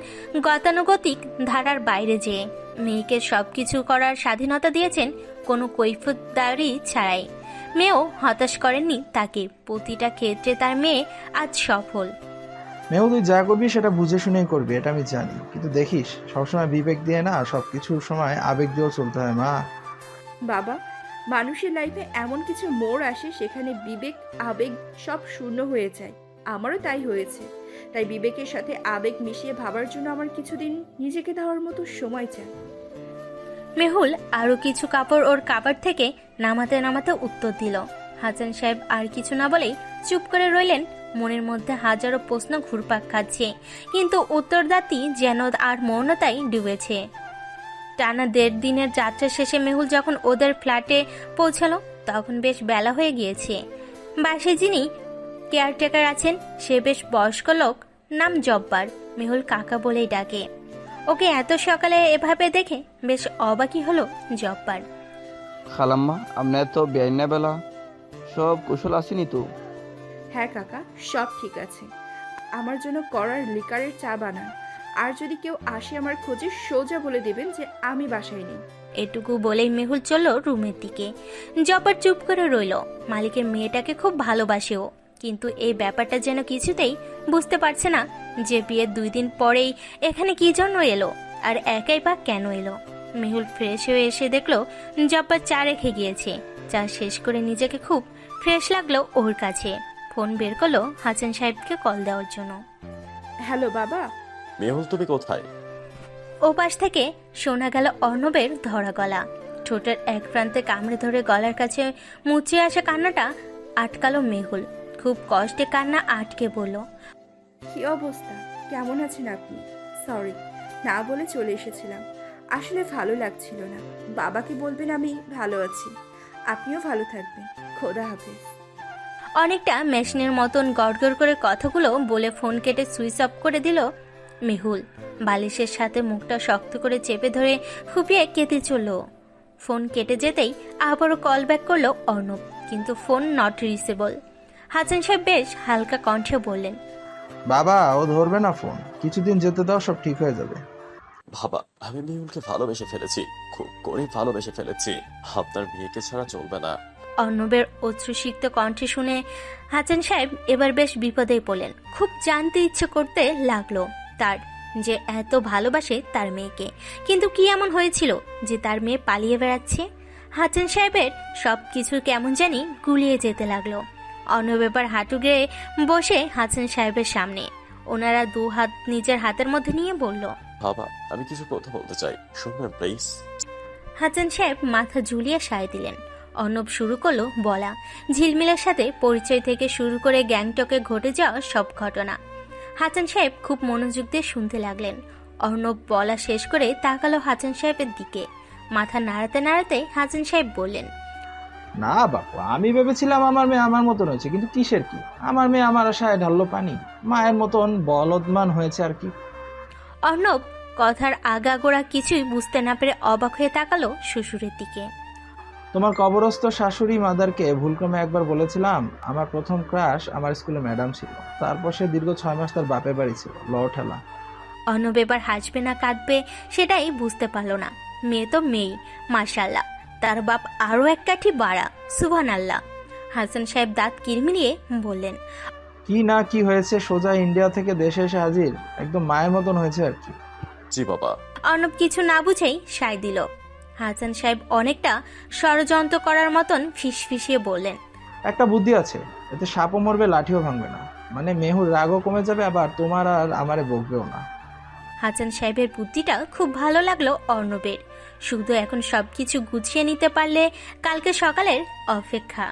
গতানুগতিক ধারার বাইরে যেয়ে। মেয়েকে সবকিছু করার স্বাধীনতা দিয়েছেন কোনো কৈফিয়তদারি ছাড়াই। মেয়েও হতাশ করেননি তাকে। প্রতিটা ক্ষেত্রে তার মেয়ে আজ সফল। মেহু, তুই যা করবি সেটা বুঝে শুনেই করবি, এটা আমি জানি। কিন্তু দেখিস, সবসময় বিবেক দিয়ে না, সবকিছুর সময় আবেগ দিয়েও চলতে হয় মা। বাবা, মানুষের লাইফে এমন কিছু মোড় আসে সেখানে বিবেক আবেগ সব শূন্য হয়ে যায়। আমারও তাই হয়েছে। তাই বিবেকের সাথে আবেগ মিশিয়ে ভাবার জন্য আমার কিছুদিন নিজেকে দেওয়ার মতো সময় চাই। মেহুল আরো কিছু কাপড় ওর কাপড় থেকে নামাতে নামাতে উত্তর দিল। হাসান সাহেব আর কিছু না বলেই চুপ করে রইলেন। মনের মধ্যে হাজারো প্রশ্ন ঘুরপাক খাচ্ছে, কিন্তু উত্তরদাতি যেন আর মৌনতায় ডুবেছে। টানা 1.5 দিনের যাত্রা শেষে মেহুল যখন ওদের ফ্ল্যাটে পৌঁছালো তখন বেশ বেলা হয়ে গিয়েছে। বাসায় যিনি কেয়ারটেকার আছেন সে বেশ বয়স্ক লোক, নাম জব্বার। মেহুল কাকা বলেই ডাকে। ওকে এত সকালে এভাবে দেখে বেশ অবাকই হলো জব্বার। খালাম্মা, আপনি এত বেআইনা বেলা, সব কুশল আসেনি তো? হ্যাঁ কাকা, সব ঠিক আছে। আমার জন্য কড়ার লিকারের চা বানান। আর যদি কেউ আসে আমার খোঁজে সোজা বলে দেবেন যে আমি বাসায় নেই। এটুকু বলেই মেহুল চলল রুমের দিকে। জব্বার চুপ করে রইল। মালিকের মেয়েটাকে খুব ভালোবাসে ও, কিন্তু এই ব্যাপারটা যেন কিছুতেই বুঝতে পারছে না যে বিয়ের 2 দিন পরেই এখানে কি জন্য এলো, আর একাই বা কেন এলো। মেহুল ফ্রেশ হয়ে এসে দেখলো জব্বার চা রেখে গিয়েছে। চা শেষ করে নিজেকে খুব ফ্রেশ লাগলো ওর কাছে। ফোন বের করলো হাসান সাহেবকে কল দেওয়ার জন্য। হ্যালো বাবা। মেহুল তুমি কোথায়? ওপাশ থেকে শোনা গেল অর্ণবের ধরা গলা। ঠোঁটের এক প্রান্তে কামড়ে ধরে গলার কাছে মুচড়ে আসা কান্নাটা আটকালো মেহুল। খুব কষ্টে কান্না আটকে বলল, কি অবস্থা, কেমন আছেন আপনি? সরি, না বলে চলে এসেছিলাম। আসলে ভালো লাগছিল না। বাবাকে বলবেন আমি ভালো আছি। আপনিও ভালো থাকবেন। খোদা হাফেজ। অনেকটা মেশিনের মতন গড়গড় করে কথাগুলো বলে ফোন কেটে সুইচ অফ করে দিল মেহুল। বালিশের সাথে মুখটা শক্ত করে চেপে ধরে ফুপিয়ে কেঁদে চলল। ফোন কেটে যেতেই আবারও কল ব্যাক করলো অর্ণব, কিন্তু ফোন নট রিচেবল। হাসান সাহেব বেশ হালকা কণ্ঠে বললেন, বাবা ও ধরবে না ফোন, কিছুদিন যেতে দাও, সব ঠিক হয়ে যাবে। বাবা, আমি মেহুলকে ভালোবেসে ফেলেছি, খুব করে ভালোবেসে ফেলেছি। আপনার মেয়েকে ছাড়া চলবে না। অর্ণবের অশ্রুসিক্ত কণ্ঠে শুনে হাসান সাহেব এবার বেশ বিপদেই পড়লেন। খুব জানতে ইচ্ছে করতে লাগলো তার যে এত ভালোবাসে তার মেয়েকে, কিন্তু কি এমন হয়েছিল যে তার মেয়ে পালিয়ে বেড়াচ্ছে। হাসান সাহেবের সব কিছু কেমন জানি গুলিয়ে যেতে লাগলো। অর্ণব এবার হাঁটু গেড়ে বসে হাসান সাহেবের সামনে, ওনারা 2 হাত নিজের হাতের মধ্যে নিয়ে বলল, বাবা, আমি কিছু কথা বলতে চাই, শুনবেন প্লিজ? হাসান সাহেব মাথা ঝুলিয়ে সায় দিলেন। অর্ণব শুরু করলো বলা, ঝিলমিলের সাথে পরিচয় থেকে শুরু করে গ্যাংটকে ঘটে যাওয়া সব ঘটনা। হাসান সাহেব খুব মনোযোগ দিয়ে শুনতে লাগলেন। অর্ণব বলা শেষ করে তাকালো হাসান সাহেবের দিকে। মাথা নাড়াতে নাড়াতে হাসান সাহেব বললেন, না বাপু, আমি ভেবেছিলাম আমার মেয়ে আমার মতন হয়েছে, কিন্তু কিসের কি, আমার মেয়ে আমার আশায় ঢাললো পানি। মায়ের মতন বলদমান হয়েছে আর কি। অর্ণব কথার আগাগোড়া কিছুই বুঝতে না পেরে অবাক হয়ে তাকালো শ্বশুরের দিকে। তোমার কবরস্থ শাশুড়ি মাদারকে ভুলক্রমে একবার বলেছিলাম আমার প্রথম ক্রাশ আমার স্কুলে ম্যাডাম ছিল। তারপর সে দীর্ঘ 6 মাস তার বাপের বাড়ি ছিল, লওঠেলা। অর্ণব এবার হাসবে না কাঁদবে সেটাই বুঝতে পারলো না। মেয়ে তো মেয়ে, মাশাআল্লাহ, তার বাপ আরো এক কাঠি বাড়া, সুবহানাল্লাহ। হাসান সাহেব দাঁত কিরমিরিয়ে বললেন, কি না কি হয়েছে, সোজা ইন্ডিয়া থেকে দেশে এসে হাজির, একদম মায়ের মতন হয়েছে আর কি। জি বাবা। অর্ণব কিছু না বুঝেই সায় দিল। হাসান সাহেব অনেকটা ষড়যন্ত্র করার মতন ফিসফিসিয়ে বললেন, একটা বুদ্ধি আছে, এতে সাপও মরবে লাঠিও ভাঙবে না, মানে মেহুর রাগও কমে যাবে, আবার তোমার আর আমারে বকবেও না। হাসান সাহেবের বুদ্ধিটা খুব ভালো লাগলো অর্ণবের। শুধু এখন সবকিছু গুছিয়ে নিতে পারলে কালকে সকালের অপেক্ষা।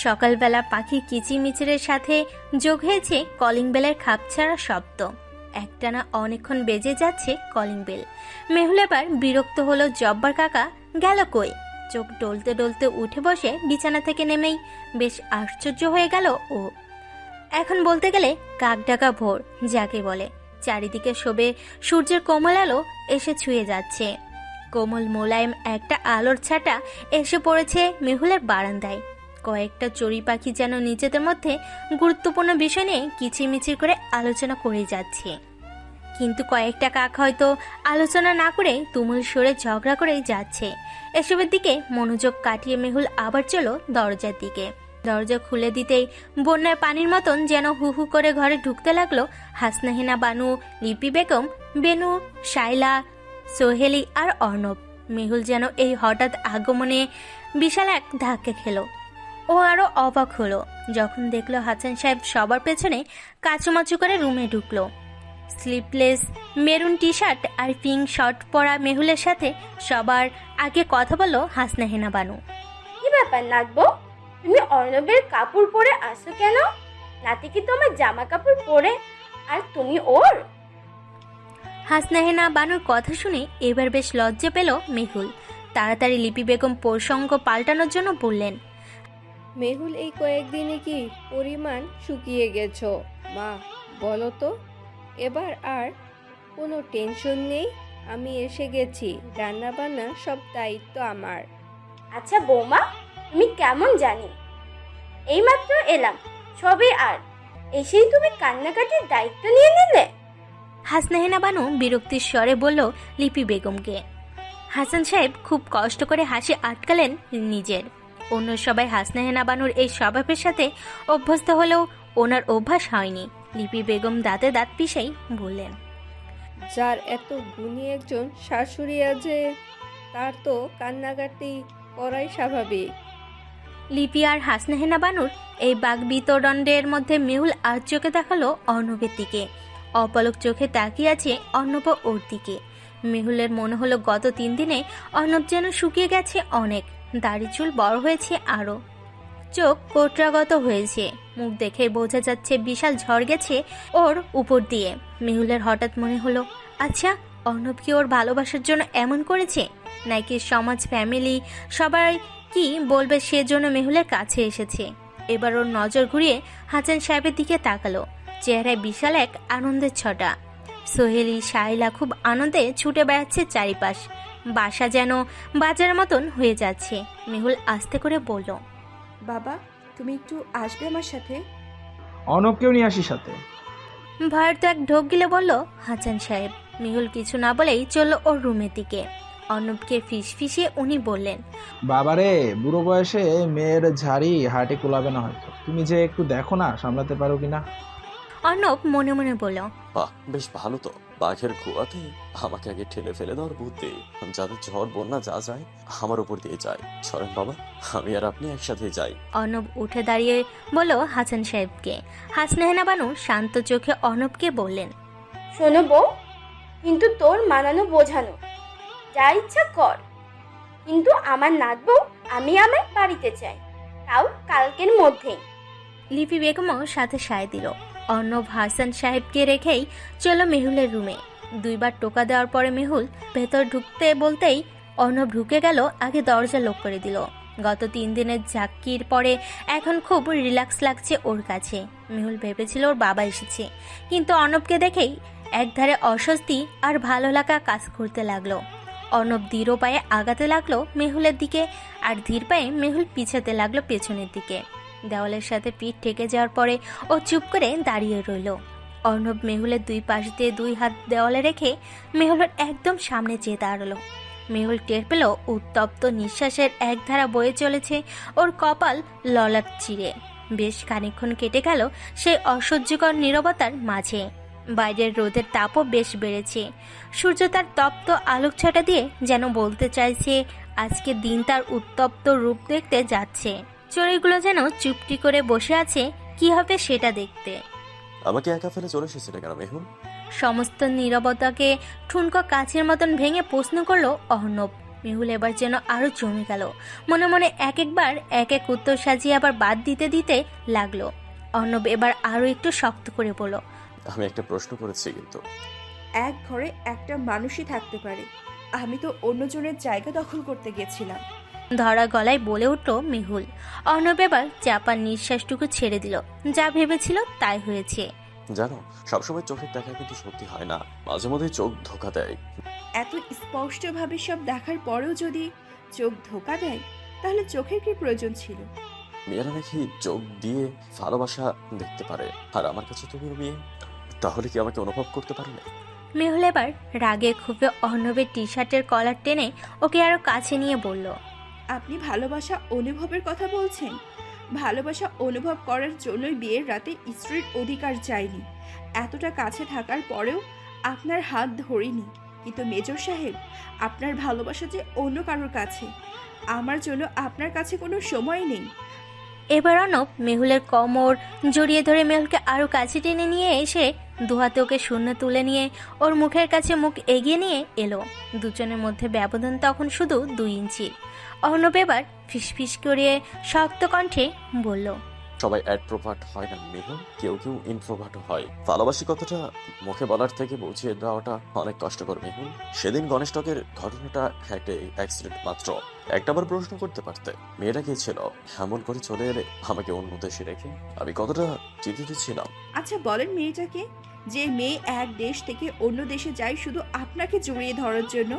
সকালবেলা পাখি কিচিমিচিরের সাথে যোগ হয়েছে কলিং বেলের খাপছাড়া শব্দ। একটানা অনেকক্ষণ বেজে যাচ্ছে কলিং বেল। মেহুল এবার বিরক্ত হলো। জব্বার কাকা গেল কই? চোখ ডলতে ডলতে উঠে বসে বিছানা থেকে নেমেই বেশ আশ্চর্য হয়ে গেল ও। এখন বলতে গেলে কাক ডাকা ভোর যাকে বলে। চারিদিকে শোবে সূর্যের কোমল আলো এসে ছুঁয়ে যাচ্ছে। কোমল মোলায়েম একটা আলোর ছাটা এসে পড়েছে মেহুলের বারান্দায়। কয়েকটা চড়ুই পাখি যেন নিজেদের মধ্যে গুরুত্বপূর্ণ বিষয় নিয়ে কিচিরমিচির করে আলোচনা করে যাচ্ছে, কিন্তু কয়েকটা কাক হয়তো আলোচনা না করে তুমুল সুরে ঝগড়া করেই যাচ্ছে। এসবের দিকে মনোযোগ কাটিয়ে মেহুল আবার চলো দরজার দিকে। দরজা খুলে দিতেই বন্যার পানির মতন যেন হু হু করে ঘরে ঢুকতে লাগলো হাসনাহিনা বানু, লিপি বেগম, বেনু, শাইলা, সোহেলি আর অর্ণব। মেহুল যেন এই হঠাৎ আগমনে বিশাল এক ধাক্কা খেলো। ও আরো অবাক হলো যখন দেখলো হাসান সাহেব সবার পেছনে কাচুমাচু করে রুমে ঢুকলো। স্লিপলেস মেরুন টি শার্ট আর পিঙ্ক শর্ট পরা মেহুলের সাথে সবার আগে কথা বললো হাসনাহিনা বানু। কি ব্যাপার নাগবো, তুমি অর্ণবের কাপড় পরে আসো কেন? নাতি কি তোমার জামা কাপড় পরে আর তুমি ওর? হাসনাহিনা বানুর কথা শুনে এবার বেশ লজ্জা পেল মেহুল। তাড়াতাড়ি লিপি বেগম প্রসঙ্গ পাল্টানোর জন্য বললেন, মেহুল এই কয়েকদিনে কি পরিমাণ শুকিয়ে গেছো মা, বলো তো। এবার আর কোনো টেনশন নেই, আমি এসে গেছি, রান্না বান্না সব দায়িত্ব আমার। আচ্ছা বৌমা, তুমি কেমন জানি? এইমাত্র এলাম সবে, আর এসেই তুমি কান্নাকাটির দায়িত্ব নিয়ে নিলে? হাসনাহেনা বানু বিরক্তির স্বরে বলল লিপি বেগমকে। হাসান সাহেব খুব কষ্ট করে হাসি আটকালেন নিজের। অন্য সবাই হাসনাহেনা বানুর এই স্বভাবের সাথে অভ্যস্ত হলেও ওনার অভ্যাস হয়নি। লিপি বেগম দাঁতে দাঁত পিষেই বললেন, যার এত গুণী একজন শাশুড়ি আছে তার তো কান্নাকাটি করাই স্বাভাবিক। লিপি আর হাসনাহেনা বানুর এই বাক বিতরণ্ডের মধ্যে মেহুল আর চোখে দেখালো অর্ণবের দিকে। অপলক চোখে তাকিয়ে আছে অর্ণব ওর দিকে। মেহুলের মনে হলো গত 3 দিনে অর্ণব যেন শুকিয়ে গেছে অনেক, দাড়ি চুল বড় হয়েছে আরও, চোখ কোটরাগত হয়েছে। মুখ দেখে বোঝা যাচ্ছে বিশাল ঝড় গেছে ওর উপর দিয়ে। মেহুলের হঠাৎ মনে হলো, আচ্ছা অর্ণব কি ওর ভালোবাসার জন্য এমন করেছে, নাকি সমাজ ফ্যামিলি সবাই কি বলবে সেজন্য মেহুলের কাছে এসেছে। এবার ওর নজর ঘুরিয়ে হাসান সাহেবের দিকে তাকালো। চেহারায় বিশাল এক আনন্দের ছটা। সোহেলি শাইলা খুব আনন্দে ছুটে বেড়াচ্ছে চারিপাশ। বাসা যেন বাজার মতন হয়ে যাচ্ছে। মেহুল আস্তে করে বলল, বাবা তুমি একটু আসবে আমার সাথে? অর্ণবকেও নিয়ে আসি সাথে। ভয়ের তো এক ঢোক গিলে বলল হাসান সাহেব। মেহুল কিছু না বলেই চলল ওর রুমের দিকে। অর্ণবকে ফিসফিসিয়ে উনি বললেন, বাবারে, বুড়ো বয়সে মেয়ের ঝাড়ি হাটে কোলাবে না হয়তো, তুমি যে একটু দেখো না সামলাতে পারো কিনা। অর্ণব মনে মনে বলল, বাহ, বেশ ভালো তো। বাঘের কুয়াতে আমাকে আগে ঠেলে ফেলে দেওয়ার বুদ্ধি। যাতে ঝড় বন্যা যা যায় আমার উপর দিয়ে যায়। চলেন বাবা, আমি আর আপনি একসাথে যাই। অর্ণব উঠে দাঁড়িয়ে বলল হাসান সাহেবকে। হাসনাহেনা বানু শান্ত চোখে অর্ণবকে বললেন, শোনো বউ, কিন্তু তোর মানানো বোঝানো যা ইচ্ছা কর, কিন্তু আমার নাত বউ আমি আমার বাড়িতে চাই, তাও কালকের মধ্যেই। লিপি বেগমও সাথে সায় দিল। অর্ণব হাসান সাহেবকে রেখেই চলো মেহুলের রুমে। 2 বার টোকা দেওয়ার পরে মেহুল ভেতর ঢুকতে বলতেই অর্ণব ঢুকে গেল, আগে দরজা লক করে দিল। গত 3 দিনের ঝাঁকির পরে এখন খুব রিল্যাক্স লাগছে ওর কাছে। মেহুল ভেবেছিল ওর বাবা এসেছে, কিন্তু অর্ণবকে দেখেই একধারে অস্বস্তি আর ভালো লাগা কাজ করতে লাগলো। অর্ণব ধীর পায়ে আগাতে লাগলো মেহুলের দিকে, আর ধীর পায়ে মেহুল পিছাতে লাগলো পেছনের দিকে। দেওয়ালের সাথে পিঠ ঠেকে যাওয়ার পরে ও চুপ করে দাঁড়িয়ে রইল। অর্ণব মেহুলের 2 পাশ দিয়ে 2 হাত দেওয়ালে রেখে মেহুলের একদম সামনে চেয়ে দাঁড়ালো। মেহুল টের পেল উত্তপ্ত নিঃশ্বাসের একধারা বয়ে চলেছে ওর কপাল ললাট চিরে। বেশ খানিকক্ষণ কেটে গেল সেই অসহ্যকর নীরবতার মাঝে। বাইরের রোদের তাপও বেশ বেড়েছে। সূর্য তার তপ্ত আলোকছটা দিয়ে যেন বলতে চাইছে আজকে দিন তার উত্তপ্ত রূপ দেখতে যাচ্ছে। চড়ুইগুলো যেন চুপটি করে বসে আছে কি হবে সেটা দেখতে। আমাকে একা ফেলে চলে এসেছিলে কেন মেহুল? সমস্ত নীরবতাকে ঠুনকো কাছের মতন ভেঙে প্রশ্ন করলো অর্ণব। মেহুল এবার যেন আরো জমে গেল। মনে মনে একবার এক এক উত্তর সাজিয়ে আবার বাদ দিতে দিতে লাগলো। অর্ণব এবার আরো একটু শক্ত করে বলল, আমি একটা প্রশ্ন করেছি কিন্তু। এক ঘরে একটা মানুষই থাকতে পারে, আমি তো অন্যজনের জায়গা দখল করতে গেছিলাম। ধরা গলায় বলে উঠল মেহুল। অর্ণব এবার চাপার নিঃশ্বাসটুকু ছেড়ে দিল। যা ভেবেছিল তাই হয়েছে। জানো, সবসময় চোখের দেখা কিন্তু সত্যি হয় না, মাঝে মধ্যে চোখ ধোকা দেয়। এত স্পষ্টভাবে সব দেখার পরেও যদি চোখ ধোকা দেয়, তাহলে চোখের কি প্রয়োজন ছিল? মেয়েরা নাকি চোখ দিয়ে ভালোবাসা দেখতে পারে, আর আমার কাছে তুমি মেয়ে, তাহলে কি আমাকে অনুভব করতে পারো না? মেহুল এবার রাগে ক্ষোভে অর্ণবের টি শার্টের কলার টেনে ওকে আরো কাছে নিয়ে বলল, আপনি ভালোবাসা অনুভবের কথা বলছেন? ভালোবাসা অনুভব করার জন্যই বিয়ের রাতে স্ত্রীর অধিকার চাইনি। এতটা কাছে থাকার পরেও আপনার হাত ধরিনি। কিন্তু মেজর সাহেব, আপনার ভালোবাসা যে অন্য কারোর কাছে, আমার জন্য আপনার কাছে কোনো সময় নেই। এবার অর্ণব মেহুলের কোমর জড়িয়ে ধরে মেহুলকে আরো কাছে টেনে নিয়ে এসে 2 হাতে ওকে শূন্য তুলে নিয়ে ওর মুখের কাছে মুখ এগিয়ে নিয়ে এলো। দুজনের মধ্যে ব্যবধান তখন শুধু 2 ইঞ্চি। অর্ণব এবার ফিসফিস করে শক্ত কণ্ঠে বলল, সবাই অ্যাড্রোভার্ট হয় না মেহুল, কেউ কেউ ইন্ট্রোভার্টও হয়। ভালোবাসি কথাটা মুখে বলার থেকে বুঝিয়ে দেওয়াটা অনেক কষ্টকর মেহুল। সেদিন গণেশটকের ঘটনাটা একটা অ্যাক্সিডেন্ট মাত্র। একটাবার প্রশ্ন করতে পারতে, মেয়েটা কে ছিল? এমন করে চলে এলে আমাকে অন্য দেশে রেখে আমি কতটা চিন্তিত ছিলাম। আচ্ছা বলেন মেয়েটাকে, যে মেয়ে এক দেশ থেকে অন্য দেশে যায় শুধু আপনাকে জড়িয়ে ধরার জন্য?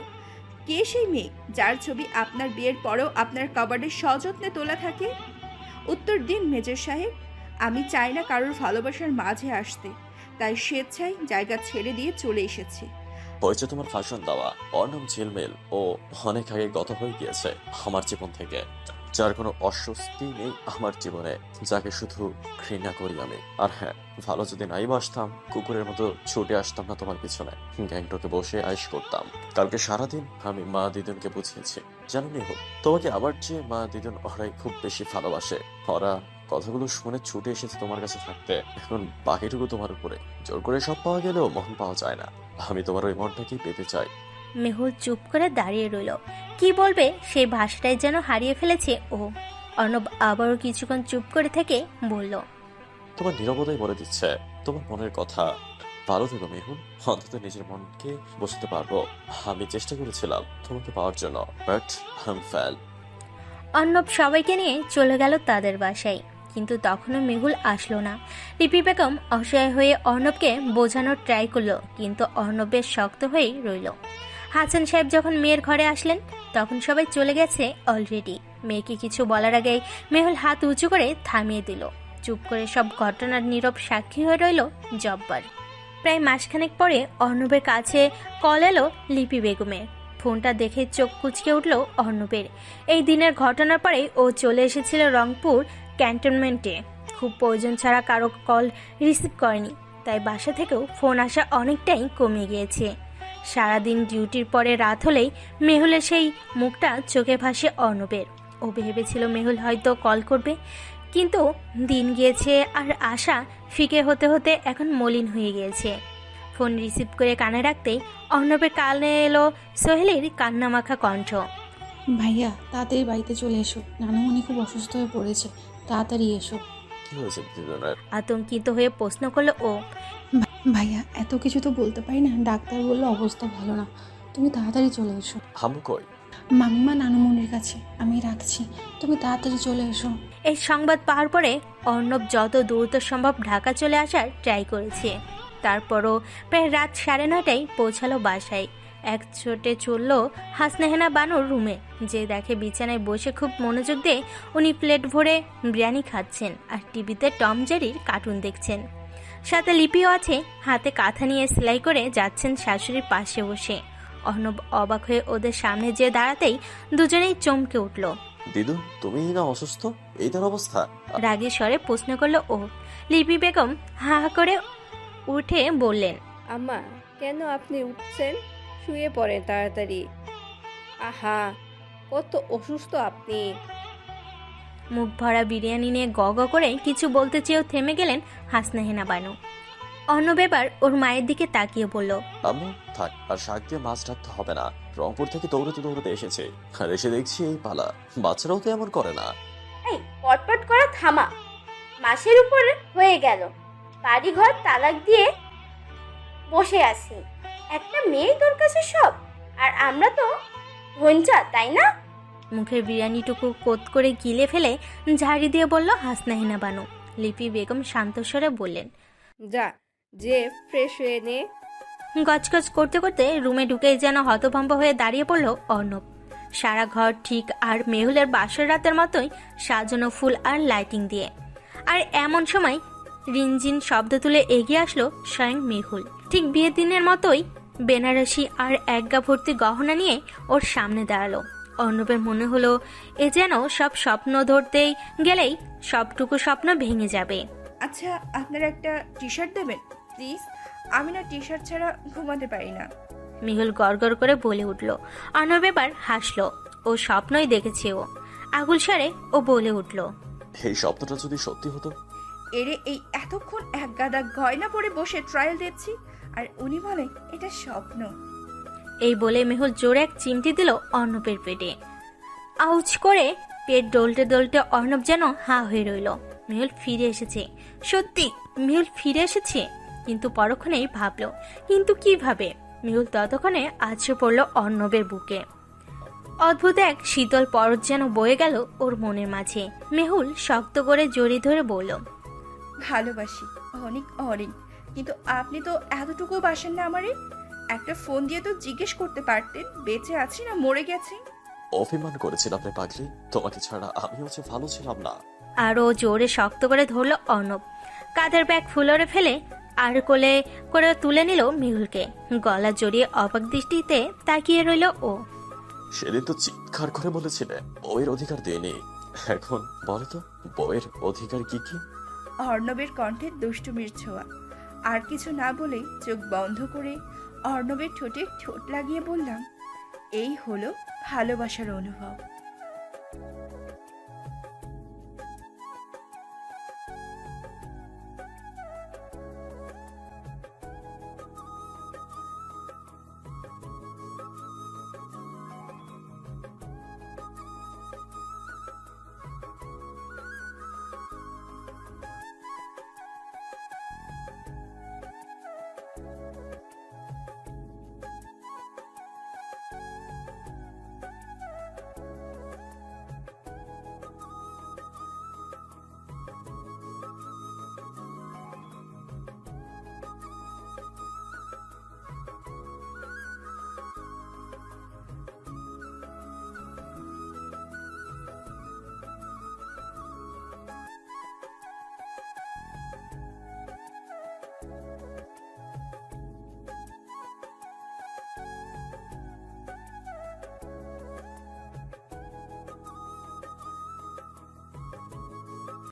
কে সেই মেয়ে যার ছবি আপনার বিয়ের পরেও আপনার কাবার্ডে সযত্নে তোলা থাকে? উত্তর দিন মেজর সাহেব। আমি চাই না কারোর ভালোবাসার মাঝে আসতে, তাই স্বেচ্ছায় জায়গা ছেড়ে দিয়ে চলে এসেছি। হয়েছে তোমার ফাঁসন দেওয়া। ওর নাম ঝিলমিল। ও অনেক আগে গত হয়ে গিয়েছে আমার জীবন থেকে। যার কোনো অস্বস্তি নেই আমার জীবনে, যাকে শুধু ঘৃণা করি আমি। আর হ্যাঁ, ভালো যদি নাই বাসতাম, কুকুরের মতো ছুটে আসতাম না তোমার পিছনে, গ্যাংটকে বসে আইস করতাম। কালকে সারাদিন আমি মা দিদুনকে বুঝিয়েছি, জানো নিহু, তোমাকে আবার যে মা দিদুন ওরাই খুব বেশি ভালোবাসে। ওরা কথাগুলো শুনে ছুটে এসেছে তোমার কাছে থাকতে। এখন বাকিটুকু তোমার উপরে। জোর করে সব পাওয়া গেলেও মন পাওয়া যায় না। আমি তোমার ওই মনটাকেই পেতে চাই। মেহুল চুপ করে দাঁড়িয়ে রইল। কি বলবে সেই ভাষাটাই যেন হারিয়ে ফেলেছে ও। অর্ণব আবারও কিছুক্ষণ চুপ করে থেকে বলল, তোমার নীরবতাই বলে দিচ্ছে তোমার মনের কথা। ভালো থেকো মেহুল, অন্তত নিজের মনকে বোঝাতে পারবো। আমি চেষ্টা করেছিলাম তোমাকে পাওয়ার জন্য, বাট আই ফেল। অর্ণব সবাইকে নিয়ে চলে গেল তাদের বাসায়, কিন্তু তখনও মেহুল আসলো না। লিপি বেগম অসহায় হয়ে অর্ণবকে বোঝানোর ট্রাই করলো, কিন্তু অর্ণব বেশ শক্ত হয়েই রইল। হাসান সাহেব যখন মেয়ের ঘরে আসলেন তখন সবাই চলে গেছে অলরেডি। মেয়েকে কিছু বলার আগেই মেহুল হাত উঁচু করে থামিয়ে দিল। চুপ করে সব ঘটনার নীরব সাক্ষী হয়ে রইল জব্বার। প্রায় মাসখানেক পরে অর্ণবের কাছে কল এলো লিপি বেগমের। ফোনটা দেখে চোখ কুঁচকে উঠল অর্ণবের। এই দিনের ঘটনার পরে ও চলে এসেছিল রংপুর ক্যান্টনমেন্টে। খুব প্রয়োজন ছাড়া কারো কল রিসিভ করেনি, তাই বাসা থেকেও ফোন আসা অনেকটাই কমে গিয়েছে। সারাদিন ডিউটির পরে রাত হলেই মেহুলের সেই মুখটা চোখে ভাসে অর্ণবের। ও ভেবেছিল মেহুল হয়তো কল করবে, কিন্তু দিন গিয়েছে আর আশা ফিকে হতে হতে এখন মলিন হয়ে গিয়েছে। ফোন রিসিভ করে কানে রাখতেই অর্ণবের কানে এলো সোহেলের কান্নামাখা কণ্ঠ। ভাইয়া তাড়াতাড়ি বাড়িতে চলে এসো, নানুমণি খুব অসুস্থ হয়ে পড়েছে, তাড়াতাড়ি এসো। কি হয়েছে দিদুনের? আতঙ্কিত হয়ে প্রশ্ন করলো ও। ভাইয়া এত কিছু তো বলতে পারি না, ডাক্তার বললো অবস্থা ভালো না, তুমি তাড়াতাড়ি চলে এসো। হামু কই? মামিমা নানুমণির কাছে, আমি রাখছি, তুমি তাড়াতাড়ি চলে এসো। এই সংবাদ পাওয়ার পরে অর্ণব যত দ্রুত সম্ভব ঢাকা চলে আসার ট্রাই করেছে। তারপরও প্রায় রাত 9:30টায় পৌঁছালো বাসায়। এক ছোটে চলল হাসনেহেনা বানুর রুমে, যে দেখে বিছানায় বসে খুব মনোযোগ দিয়ে উনি প্লেট ভরে বিরিয়ানি খাচ্ছেন আর টিভিতে টম জেরির কার্টুন দেখছেন। সাথে লিপিও আছে, হাতে কাঁথা নিয়ে সেলাই করে যাচ্ছেন শাশুড়ির পাশে বসে। অর্ণব অবাক হয়ে ওদের সামনে যেয়ে দাঁড়াতেই দুজনেই চমকে উঠল। দিদু, তুমি না অসুস্থ? এই তার অবস্থা? রাগী স্বরে প্রশ্ন করলো ও। লিপি বেগম হা হা করে উঠে বললেন, আম্মা, কেন আপনি উঠছেন? শুয়ে পড়েন তাড়াতাড়ি। আহা, কত অসুস্থ আপনি। মুখ ভরা বিরিয়ানি নিয়ে গ গ করে কিছু বলতে চেয়েও থেমে গেলেন হাসনাহেনা বানু। অর্ণব এবার ওর মায়ের দিকে তাকিয়ে বলল, আম্মু থাক, আর শাক দিয়ে মাছ রাখতে হবে না। রংপুর থেকে দৌড়াতে দৌড়াতে এসেছে, আর এসে দেখছি এই পালা। বাচ্চারাও তো এমন করে না। এই পটপট করা থামা। মাসের উপরে হয়ে গেল, বাড়ি ঘর তালাক দিয়ে বসে আছি। একটা মেয়ে তোর কাছে সব, আর আমরা তো ভঞ্জা, তাই না? মুখের বিরিয়ানিটুকু কোত করে গিলে ফেলে ঝাড়ি দিয়ে বলল হাসনাহিনা বানু। লিপি বেগম শান্তস্বরে বললেন, যা, যে ফ্রেশ হয়ে নে। গজগজ করতে করতে রুমে ঢুকেই যেন হতভম্ব হয়ে দাঁড়িয়ে পড়ল অর্ণব। সারা ঘর ঠিক আর মেহুলের বাসর রাতের মতোই সাজানো ফুল আর লাইটিং দিয়ে। আর এমন সময় রিনজিন শব্দ তুলে এগিয়ে আসলো স্বয়ং মেহুল। ঠিক বিয়ের দিনের মতোই বেনারসি আর একগা ভর্তি গহনা নিয়ে ওর সামনে দাঁড়ালো। অর্ণবের মনে হলো এ যেন সব স্বপ্ন ধরতেই গেলেই সবটুকু স্বপ্ন ভেঙে যাবে। আচ্ছা, আপনারা একটা টি শার্ট দেবেন প্লিজ? আমি না টি শার্ট ছাড়া ঘুমাতে পারি না। মেহুল গড়গড় করে বলে উঠল। অর্ণব এবার হাসলো, ও স্বপ্নই দেখেছে ও। আগুল সারে ও বলে উঠল, এই স্বপ্নটা যদি সত্যি হতো। এরে, এই এতক্ষণ এক গাদা গয়না পরে বসে ট্রায়াল দিচ্ছি, আর উনি বলে এটা স্বপ্ন। এই বলে মেহুল জোরে এক চিমটি দিল অর্ণবের পেটে। আউচ করে পেট ডলতে ডলতে অর্ণব যেন হা হয়ে রইল। মেহুল ফিরে এসেছে, সত্যি মেহুল ফিরে এসেছে। কিন্তু পরক্ষণেই ভাবল, কিন্তু কিভাবে? মেহুল ততক্ষণে আছড়ে পড়ল অর্ণবের বুকে। অদ্ভুত এক শীতল পরত যেন বয়ে গেল ওর মনের মাঝে। মেহুল শক্ত করে জড়িয়ে ধরে বলল, ভালোবাসি অনেক অনেক, কিন্তু আপনি তো এতটুকু বাসেন না আমারে। একটা ফোন দিয়ে তো জিজ্ঞেস করতে পারতেন বেঁচে আছি না মরে গেছি। অভিমান করেছিলাম রে পাগলি, তোমাকে ছাড়া আমিও যে ভালো ছিলাম না। আরও জোরে শক্ত করে ধরল অর্ণব। কাঁধের ব্যাগ ফুলরে ফেলে আর কোলে করে তুলে নিল মেহুলকে। গলা জড়িয়ে অবাক দৃষ্টিতে তাকিয়ে রইল ও। সেদিন তো চিৎকার করে বলেছিলে বউয়ের অধিকার দেয়নি, এখন বলো তো বউয়ের অধিকার কি কি? অর্ণবের কণ্ঠে দুষ্টুমির ছোঁয়া। আর কিছু না বলেই চোখ বন্ধ করে অর্ণবের ঠোঁটে ঠোঁট লাগিয়ে বললাম, এই হলো ভালোবাসার অনুভব।